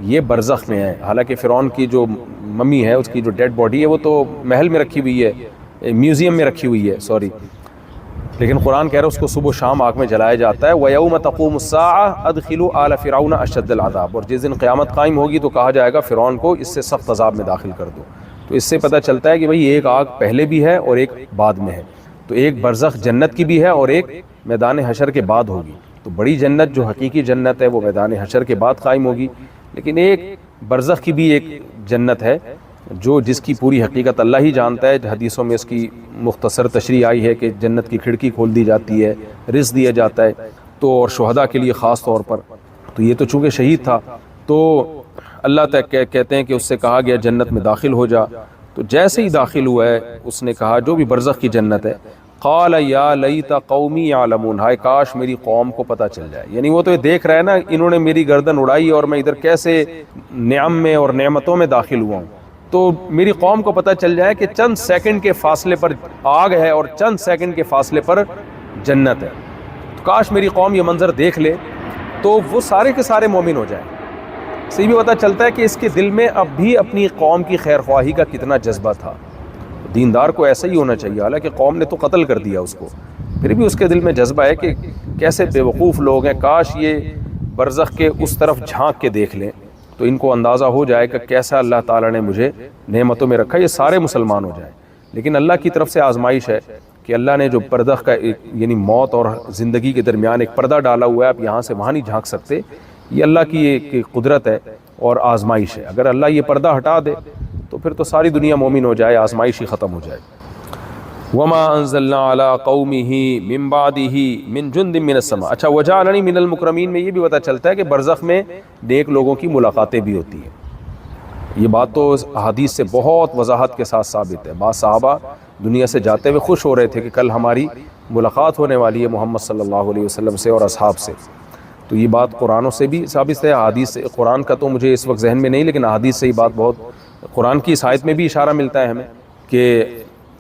یہ برزخ میں ہے۔ حالانکہ فرعون کی جو ممی ہے، اس کی جو ڈیڈ باڈی ہے، وہ تو محل میں رکھی ہوئی ہے، میوزیم میں رکھی ہوئی ہے، سوری، لیکن قرآن کہہ رہا ہے اس کو صبح و شام آگ میں جلایا جاتا ہے۔ وَيَوْمَ تَقُومُ السَّاعَةُ أَدْخِلُوا آلَ فِرْعَوْنَ أَشَدَّ الْعَذَابِ، اور جس دن قیامت قائم ہوگی تو کہا جائے گا فرعون کو اس سے سخت عذاب میں داخل کر دو۔ تو اس سے پتہ چلتا ہے کہ بھئی ایک آگ پہلے بھی ہے اور ایک بعد میں ہے، تو ایک برزخ جنت کی بھی ہے اور ایک میدان حشر کے بعد ہوگی۔ تو بڑی جنت جو حقیقی جنت ہے وہ میدان حشر کے بعد قائم ہوگی، لیکن ایک برزخ کی بھی ایک جنت ہے جو جس کی پوری حقیقت اللہ ہی جانتا ہے۔ حدیثوں میں اس کی مختصر تشریح آئی ہے کہ جنت کی کھڑکی کھول دی جاتی ہے، رزق دیا جاتا ہے، تو اور شہداء کے لیے خاص طور پر۔ تو یہ تو چونکہ شہید تھا تو اللہ تک کہتے ہیں کہ اس سے کہا گیا جنت میں داخل ہو جا، تو جیسے ہی داخل ہوا ہے اس نے کہا، جو بھی برزخ کی جنت ہے، قال یا لیت قومی یعلمون، ہائے کاش میری قوم کو پتہ چل جائے۔ یعنی وہ تو یہ دیکھ رہا ہے نا انہوں نے میری گردن اڑائی اور میں ادھر کیسے نعم میں اور نعمتوں میں داخل ہوا ہوں، تو میری قوم کو پتہ چل جائے کہ چند سیکنڈ کے فاصلے پر آگ ہے اور چند سیکنڈ کے فاصلے پر جنت ہے۔ تو کاش میری قوم یہ منظر دیکھ لے تو وہ سارے کے سارے مومن ہو جائیں۔ اس سے بھی پتہ چلتا ہے کہ اس کے دل میں اب بھی اپنی قوم کی خیر خواہی کا کتنا جذبہ تھا۔ دیندار کو ایسا ہی ہونا چاہیے، حالانکہ قوم نے تو قتل کر دیا اس کو، پھر بھی اس کے دل میں جذبہ ہے کہ کیسے بے وقوف لوگ ہیں، کاش یہ برزخ کے اس طرف جھانک کے دیکھ لیں تو ان کو اندازہ ہو جائے کہ کیسا اللہ تعالیٰ نے مجھے نعمتوں میں رکھا، یہ سارے مسلمان ہو جائیں۔ لیکن اللہ کی طرف سے آزمائش ہے کہ اللہ نے جو برزخ کا یعنی موت اور زندگی کے درمیان ایک پردہ ڈالا ہوا ہے، آپ یہاں سے وہاں نہیں جھانک سکتے، یہ اللہ کی ایک قدرت ہے اور آزمائش ہے۔ اگر اللہ یہ پردہ ہٹا دے تو پھر تو ساری دنیا مومن ہو جائے، آزمائش ہی ختم ہو جائے۔ وَمَا أَنزَلْنَا عَلَىٰ قَوْمِهِ مِن بَعْدِهِ مِن جُندٍ مِّنَ السَّمَاءِ۔ اچھا، وَجَعَلَنِي مِنَ الْمُكْرَمِينَ میں یہ بھی پتہ چلتا ہے کہ برزخ میں نیک لوگوں کی ملاقاتیں بھی ہوتی ہیں۔ یہ بات تو احادیث سے بہت وضاحت کے ساتھ ثابت ہے۔ بعض صحابہ دنیا سے جاتے ہوئے خوش ہو رہے تھے کہ کل ہماری ملاقات ہونے والی ہے محمد صلی اللہ علیہ وسلم سے اور اصحاب سے۔ تو یہ بات قرآنوں سے بھی ثابت ہے، احادیث سے، قرآن کا تو مجھے اس وقت ذہن میں نہیں، لیکن احادیث سے یہ بات بہت، قرآن کی اس آیت میں بھی اشارہ ملتا ہے ہمیں کہ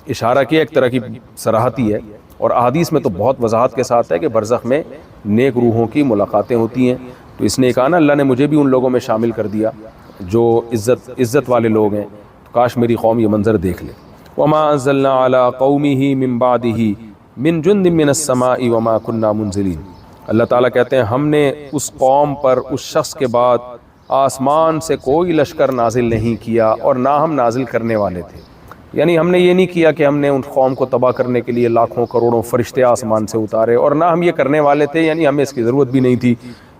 اشارہ کی ایک طرح کی صراحتی ہے، اور احادیث میں تو بہت وضاحت کے ساتھ ہے کہ برزخ میں نیک روحوں کی ملاقاتیں ہوتی ہیں۔ تو اس نے کہا نا اللہ نے مجھے بھی ان لوگوں میں شامل کر دیا جو عزت والے لوگ ہیں، تو کاش میری قوم یہ منظر دیکھ لے۔ وَمَا أَنزَلْنَا عَلَىٰ قَوْمِهِ مِن بَعْدِهِ مِن جُندٍ مِّنَ السَّمَاءِ وَمَا كُنَّا مُنزِلِينَ۔ اللہ تعالیٰ کہتے ہیں ہم نے اس قوم پر، اس شخص کے بعد آسمان سے کوئی لشکر نازل نہیں کیا اور نہ ہم نازل کرنے والے تھے۔ یعنی ہم نے یہ نہیں کیا کہ ہم نے ان قوم کو تباہ کرنے کے لیے لاکھوں کروڑوں فرشتے آسمان سے اتارے، اور نہ ہم یہ کرنے والے تھے، یعنی ہمیں اس کی ضرورت بھی نہیں تھی۔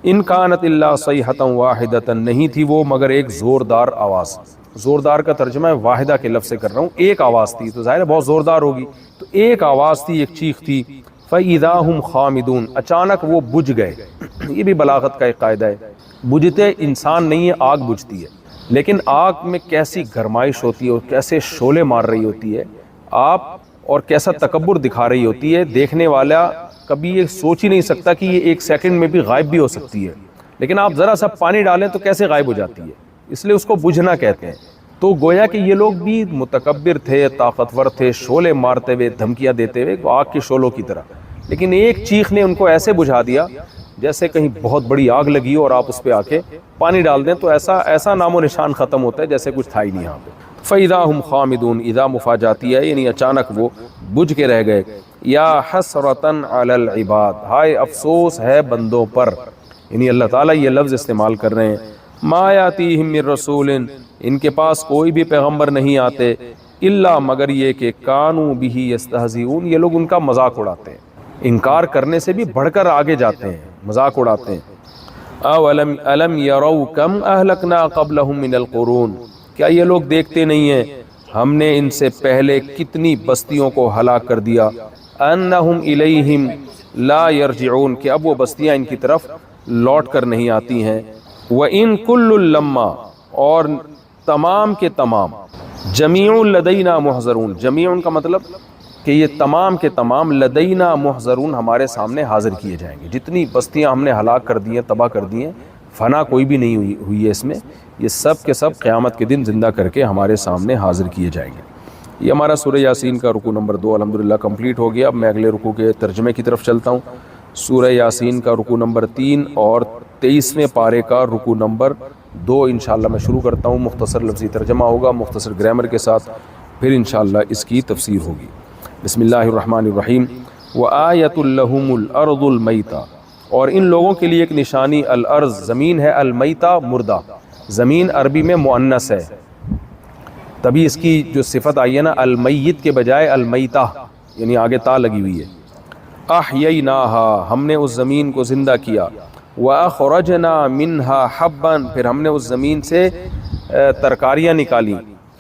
ان کانت الا صیحۃ واحدۃ، نہیں تھی وہ مگر ایک زوردار آواز۔ زوردار کا ترجمہ ہے واحدہ کے لفظ سے کر رہا ہوں، ایک آواز تھی تو ظاہر ہے بہت زوردار ہوگی، تو ایک آواز تھی، ایک چیخ تھی۔ فَإِذَا هُمْ خَامِدُونَ، اچانک وہ بجھ گئے۔ یہ بھی بلاغت کا ایک قاعدہ ہے، بجھتے انسان نہیں ہے، آگ بجھتی ہے، لیکن آگ میں کیسی گرمائش ہوتی ہے اور کیسے شعلے مار رہی ہوتی ہے آپ، اور کیسا تکبر دکھا رہی ہوتی ہے، دیکھنے والا کبھی یہ سوچ ہی نہیں سکتا کہ یہ ایک سیکنڈ میں بھی غائب بھی ہو سکتی ہے، لیکن آپ ذرا سا پانی ڈالیں تو کیسے غائب ہو جاتی ہے، اس لیے اس کو بجھنا کہتے ہیں۔ تو گویا کہ یہ لوگ بھی متکبر تھے، طاقتور تھے، شعلے مارتے ہوئے، دھمکیاں دیتے ہوئے آگ کے شعلوں کی طرح، لیکن ایک چیخ نے ان کو ایسے بجھا دیا جیسے کہیں بہت بڑی آگ لگی ہو اور آپ اس پہ آ کے پانی ڈال دیں تو ایسا نام و نشان ختم ہوتا ہے جیسے کچھ تھا ہی نہیں یہاں پہ۔ فَإِذَا هُمْ خَامِدُونَ، اذا مفاجاتی ہے یعنی اچانک وہ بجھ کے رہ گئے۔ یا حسرتاً علی العباد، ہائے افسوس ہے بندوں پر، یعنی اللہ تعالیٰ یہ لفظ استعمال کر رہے ہیں۔ ما یاتیہم من رسول، ان کے پاس کوئی بھی پیغمبر نہیں آتے، الا مگر یہ کہ کانوا بہ یستہزئون، یہ لوگ ان کا مذاق اڑاتے ہیں، انکار کرنے سے بھی بڑھ کر آگے جاتے ہیں، مذاق اڑاتے ہیں۔ اولم یروا کم اہلکنا قبلہم من القرون، کیا یہ لوگ دیکھتے نہیں ہیں ہم نے ان سے پہلے کتنی بستیوں کو ہلاک کر دیا، انہم الیہم لا یرجعون، کہ اب وہ بستیاں ان کی طرف لوٹ کر نہیں آتی ہیں۔ وَإِن كُلٌّ لَمَّا، اور تمام کے تمام، جمیع لدینا محضرون، جمیع کا مطلب کہ یہ تمام کے تمام لدینا محضرون ہمارے سامنے حاضر کیے جائیں گے. جتنی بستیاں ہم نے ہلاک کر دی ہیں، تباہ کر دی ہیں، فنا کوئی بھی نہیں ہوئی ہے اس میں، یہ سب کے سب قیامت کے دن زندہ کر کے ہمارے سامنے حاضر کیے جائیں گے. یہ ہمارا سورہ یاسین کا رکوع نمبر 2 الحمدللہ کمپلیٹ ہو گیا. اب میں اگلے رکوع کے ترجمے کی طرف چلتا ہوں. سورہ یاسین کا رکوع نمبر 3 اور 23ویں پارے کا رکوع نمبر 2 انشاءاللہ میں شروع کرتا ہوں. مختصر لفظی ترجمہ ہوگا مختصر گرامر کے ساتھ، پھر انشاءاللہ اس کی تفسیر ہوگی. بسم اللہ الرحمن الرحیم. وَآیَةٌ لَهُمُ الْأَرْضُ الْمَيْتَةُ، اور ان لوگوں کے لیے ایک نشانی الارض زمین ہے، المیتہ مردہ. زمین عربی میں مؤنث ہے، تبھی اس کی جو صفت آئی ہے نا المیت کے بجائے المیتہ، یعنی آگے تا لگی ہوئی ہے. احییناہا، ہم نے اس زمین کو زندہ کیا. واخرجنا منہا حبا، پھر ہم نے اس زمین سے ترکاریاں نکالی.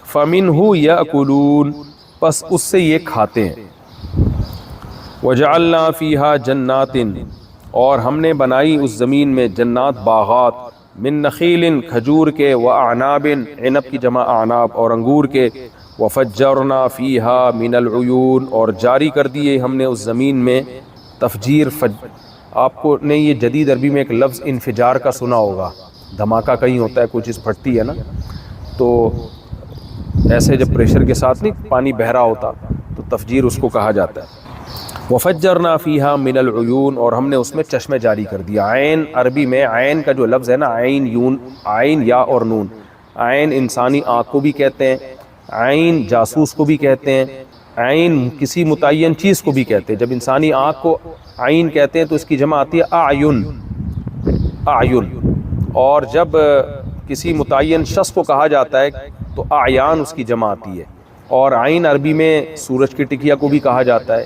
فمنہ یاکلون، پس اس سے یہ کھاتے ہیں. وجعلنا فیہا جنات، اور ہم نے بنائی اس زمین میں جنات باغات. من نخیل، کھجور کے، واعناب، عنب کی جمع اعناب، اور انگور کے. وفجرنا فیہا من العیون، اور جاری کر دیے ہم نے اس زمین میں تفجیر. آپ کو نے یہ جدید عربی میں ایک لفظ انفجار کا سنا ہوگا، دھماکہ کہیں ہوتا ہے، کوئی چیز پھٹتی ہے نا، تو ایسے جب پریشر کے ساتھ نہیں پانی بہہ رہا ہوتا تو تفجیر اس کو کہا جاتا ہے. وفجرنا فیہا من العیون، اور ہم نے اس میں چشمے جاری کر دیا. عین عربی میں عین کا جو لفظ ہے نا، عین یون، عین یا اور نون. عین انسانی آنکھ کو بھی کہتے ہیں، عین جاسوس کو بھی کہتے ہیں، عین کسی متعین چیز کو بھی کہتے ہیں. جب انسانی آنکھ کو عین کہتے ہیں تو اس کی جمع آتی ہے اعین، اعین. اور جب کسی متعین شخص کو کہا جاتا ہے تو اعیان اس کی جمع آتی ہے. اور عین عربی میں سورج کی ٹکیا کو بھی کہا جاتا ہے،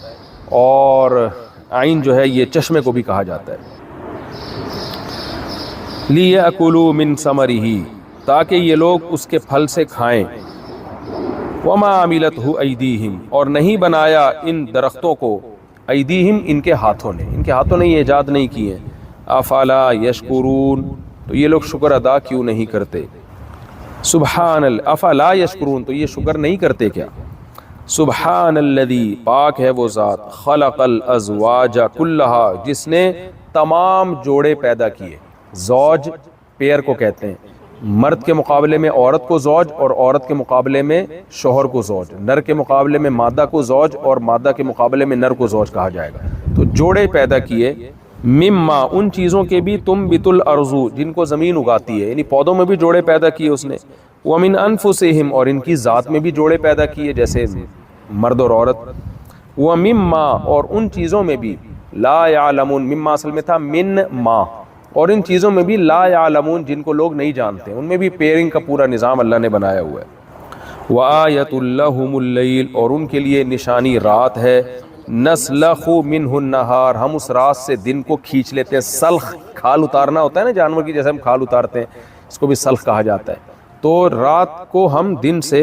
اور عین جو ہے یہ چشمے کو بھی کہا جاتا ہے. لِيَأْكُلُوا مِن ثَمَرِهِ، تاکہ یہ لوگ اس کے پھل سے کھائیں. وَمَا عَمِلَتْهُ أَيْدِيهِمْ، اور نہیں بنایا ان درختوں کو ایدیہم ان کے ہاتھوں نے، ان کے ہاتھوں نے یہ ایجاد نہیں کیے ہیں. افلا یشکرون، تو یہ لوگ شکر ادا کیوں نہیں کرتے. سبحان افلا یشکرون، تو یہ شکر نہیں کرتے کیا. سبحان الذی، پاک ہے وہ ذات، خلق الازواج کلہا، جس نے تمام جوڑے پیدا کیے. زوج پیر کو کہتے ہیں، مرد کے مقابلے میں عورت کو زوج، اور عورت کے مقابلے میں شوہر کو زوج. نر کے مقابلے میں مادہ کو زوج، اور مادہ کے مقابلے میں نر کو زوج کہا جائے گا. تو جوڑے پیدا کیے. مما، ان چیزوں کے بھی، تم بت الارض، جن کو زمین اگاتی ہے، یعنی پودوں میں بھی جوڑے پیدا کیے اس نے. ومن انفسہم، اور ان کی ذات میں بھی جوڑے پیدا کیے جیسے مرد اور عورت. ومما، اور ان چیزوں میں بھی، لا یعلمون، مما اصل میں تھا من ما، اور ان چیزوں میں بھی لا یعلمون، جن کو لوگ نہیں جانتے، ان میں بھی پیئرنگ کا پورا نظام اللہ نے بنایا ہوا ہے. وآیۃ لہم اللیل، اور ان کے لیے نشانی رات ہے. نسلخ منہ النہار، ہم اس رات سے دن کو کھینچ لیتے ہیں. سلخ کھال اتارنا ہوتا ہے نا جانور کی، جیسے ہم کھال اتارتے ہیں، اس کو بھی سلخ کہا جاتا ہے. تو رات کو ہم دن سے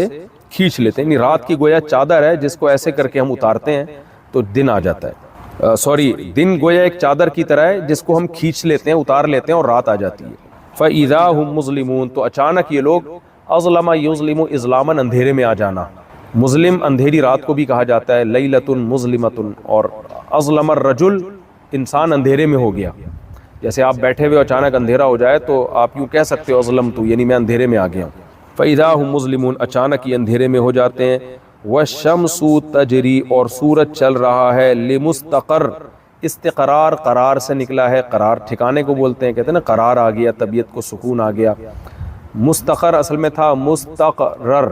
کھینچ لیتے ہیں، یعنی رات کی گویا چادر ہے جس کو ایسے کر کے ہم اتارتے ہیں تو دن آ جاتا ہے. دن گویا ایک چادر کی طرح ہے جس کو ہم کھینچ لیتے ہیں، اتار لیتے ہیں، اور رات آ جاتی ہے. فَإِذَا هُمْ مُظْلِمُونَ، تو اچانک یہ لوگ، اظلم یظلم اظلاما، اندھیرے میں آ جانا. مظلم اندھیری رات کو بھی کہا جاتا ہے، لیلۃ مظلمۃ. اور اظلم الرجل، انسان اندھیرے میں ہو گیا. جیسے آپ بیٹھے ہوئے اچانک اندھیرا ہو جائے تو آپ یوں کہہ سکتے ہو اظلمت، یعنی میں اندھیرے میں آ گیا ہوں. فَإِذَا هُمْ مُظْلِمُونَ، اچانک یہ اندھیرے میں ہو جاتے ہیں. وَالشَّمْسُ تَجْرِي، اور سورج چل رہا ہے. لِمُسْتَقَرٍ، استقرار قرار سے نکلا ہے، قرار ٹھکانے کو بولتے ہیں، کہتے ہیں نا قرار آ گیا، طبیعت کو سکون آ گیا. مستقر اصل میں تھا مستقرر،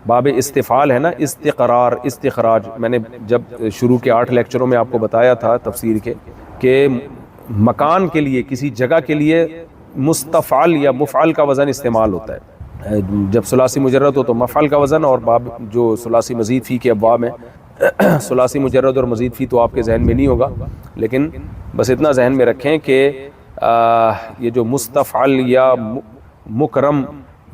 باب استفعال ہے نا، استقرار، استخراج. میں نے جب شروع کے 8 لیکچروں میں آپ کو بتایا تھا تفسیر کے کہ مکان کے لیے، کسی جگہ کے لیے مستفعل یا مفعل کا وزن استعمال ہوتا ہے. جب ثلاثی مجرد ہو تو مفعل کا وزن، اور باب جو ثلاثی مزید فی کے ابواب ہیں، ثلاثی مجرد اور مزید فی تو آپ کے ذہن میں نہیں ہوگا، لیکن بس اتنا ذہن میں رکھیں کہ یہ جو مستفعل یا مکرم،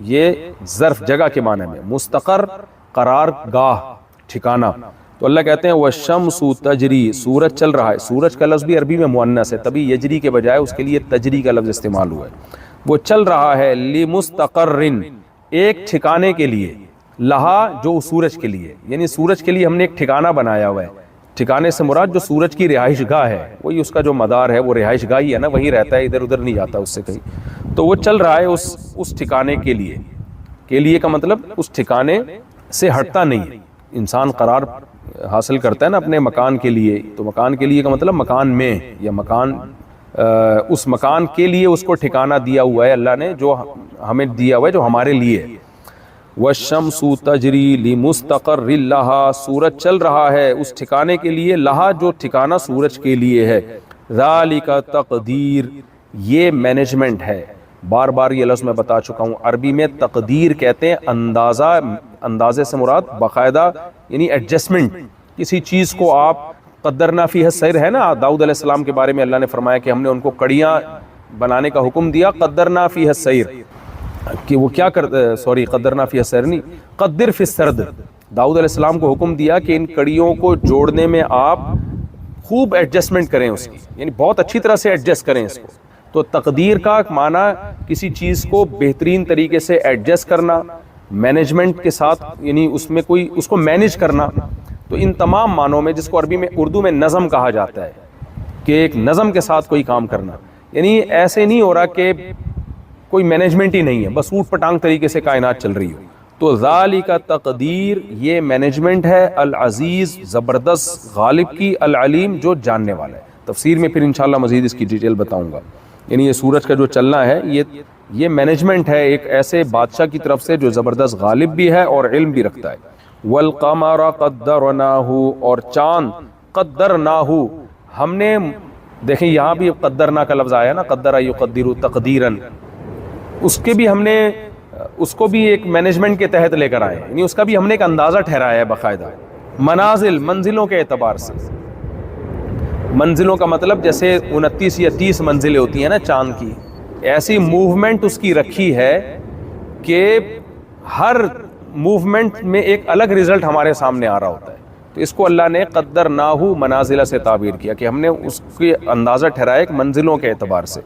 یہ ظرف جگہ کے معنی میں. مستقر قرار گاہ، ٹھکانہ. تو اللہ کہتے ہیں والشمس تجری، سورج چل رہا ہے. سورج کا لفظ بھی عربی میں مؤنث ہے، تبھی یجری کے بجائے اس کے لیے تجری کا لفظ استعمال ہوا ہے. وہ چل رہا ہے لمستقر، ایک ٹھکانے کے لیے. لہا جو سورج کے لیے، یعنی سورج کے لیے ہم نے ایک ٹھکانہ بنایا ہوا ہے. ٹھکانے سے مراد جو سورج کی رہائش گاہ ہے، وہی اس کا جو مدار ہے وہ رہائش گاہ ہی ہے نا، وہیں رہتا ہے، ادھر ادھر نہیں جاتا اس سے کہیں. تو وہ چل رہا ہے اس ٹھکانے کے لیے کا مطلب اس ٹھکانے سے ہٹتا نہیں ہے. انسان قرار حاصل کرتا ہے نا اپنے مکان کے لیے، تو مکان کے لیے کا مطلب مکان میں، یا مکان اس مکان کے لیے اس کو ٹھکانہ دیا ہوا ہے اللہ نے، جو ہمیں دیا ہوا ہے، جو ہمارے لیے. وَالشَّمْسُ تَجْرِي لِمُسْتَقَرٍّ لَهَا، سورج چل رہا ہے اس ٹھکانے کے لیے، لہا جو ٹھکانہ سورج کے لیے ہے. ذَلِكَ تقدیر، یہ مینجمنٹ ہے. بار بار یہ لفظ میں بتا چکا ہوں، عربی میں تقدیر کہتے ہیں اندازہ، اندازے سے مراد باقاعدہ یعنی ایڈجسٹمنٹ. کسی چیز کو آپ قدرنا فیہ السیر ہے نا، داؤد علیہ السلام کے بارے میں اللہ نے فرمایا کہ ہم نے ان کو کڑیاں بنانے کا حکم دیا، قدرنا فیہ السیر، کہ وہ کیا قدرنا فیہ السیر نہیں، قدر فی السرد. داؤد علیہ السلام کو حکم دیا کہ ان کڑیوں کو جوڑنے میں آپ خوب ایڈجسٹمنٹ کریں اس کی، یعنی بہت اچھی طرح سے ایڈجسٹ کریں اس کو. تو تقدیر کا معنی کسی چیز کو بہترین طریقے سے ایڈجسٹ کرنا، مینجمنٹ کے ساتھ، یعنی اس میں کوئی اس کو مینج کرنا. تو ان تمام معنوں میں، جس کو عربی میں اردو میں نظم کہا جاتا ہے، کہ ایک نظم کے ساتھ کوئی کام کرنا، یعنی ایسے نہیں ہو رہا کہ کوئی مینجمنٹ ہی نہیں ہے، بس اوٹ پٹانگ طریقے سے کائنات چل رہی ہو. تو ذالک تقدیر، یہ مینجمنٹ ہے، العزیز زبردست، غالب کی، العلیم جو جاننے والا ہے. تفسیر میں پھر انشاءاللہ مزید اس کی ڈیٹیل بتاؤں گا. یعنی یہ سورج کا جو چلنا ہے یہ مینجمنٹ ہے ایک ایسے بادشاہ کی طرف سے جو زبردست غالب بھی ہے اور علم بھی رکھتا ہے. والقمر قدرناہ، اور چاند قدرناہ، ہم نے، دیکھیں یہاں بھی قدرنا کا لفظ آیا نا، قدر یقدر تقدیرا، اس کے بھی ہم نے اس کو بھی ایک مینجمنٹ کے تحت لے کر آئے، یعنی اس کا بھی ہم نے ایک اندازہ ٹھہرایا ہے باقاعدہ. منازل، منزلوں کے اعتبار سے. منزلوں کا مطلب جیسے 29 یا 30 منزلیں ہوتی ہیں نا چاند کی، ایسی موومنٹ اس کی رکھی ہے کہ ہر موومنٹ میں ایک الگ رزلٹ ہمارے سامنے آ رہا ہوتا ہے. تو اس کو اللہ نے قدرناہ منازل سے تعبیر کیا کہ ہم نے اس کے اندازہ ٹھہرایا ایک منزلوں کے اعتبار سے.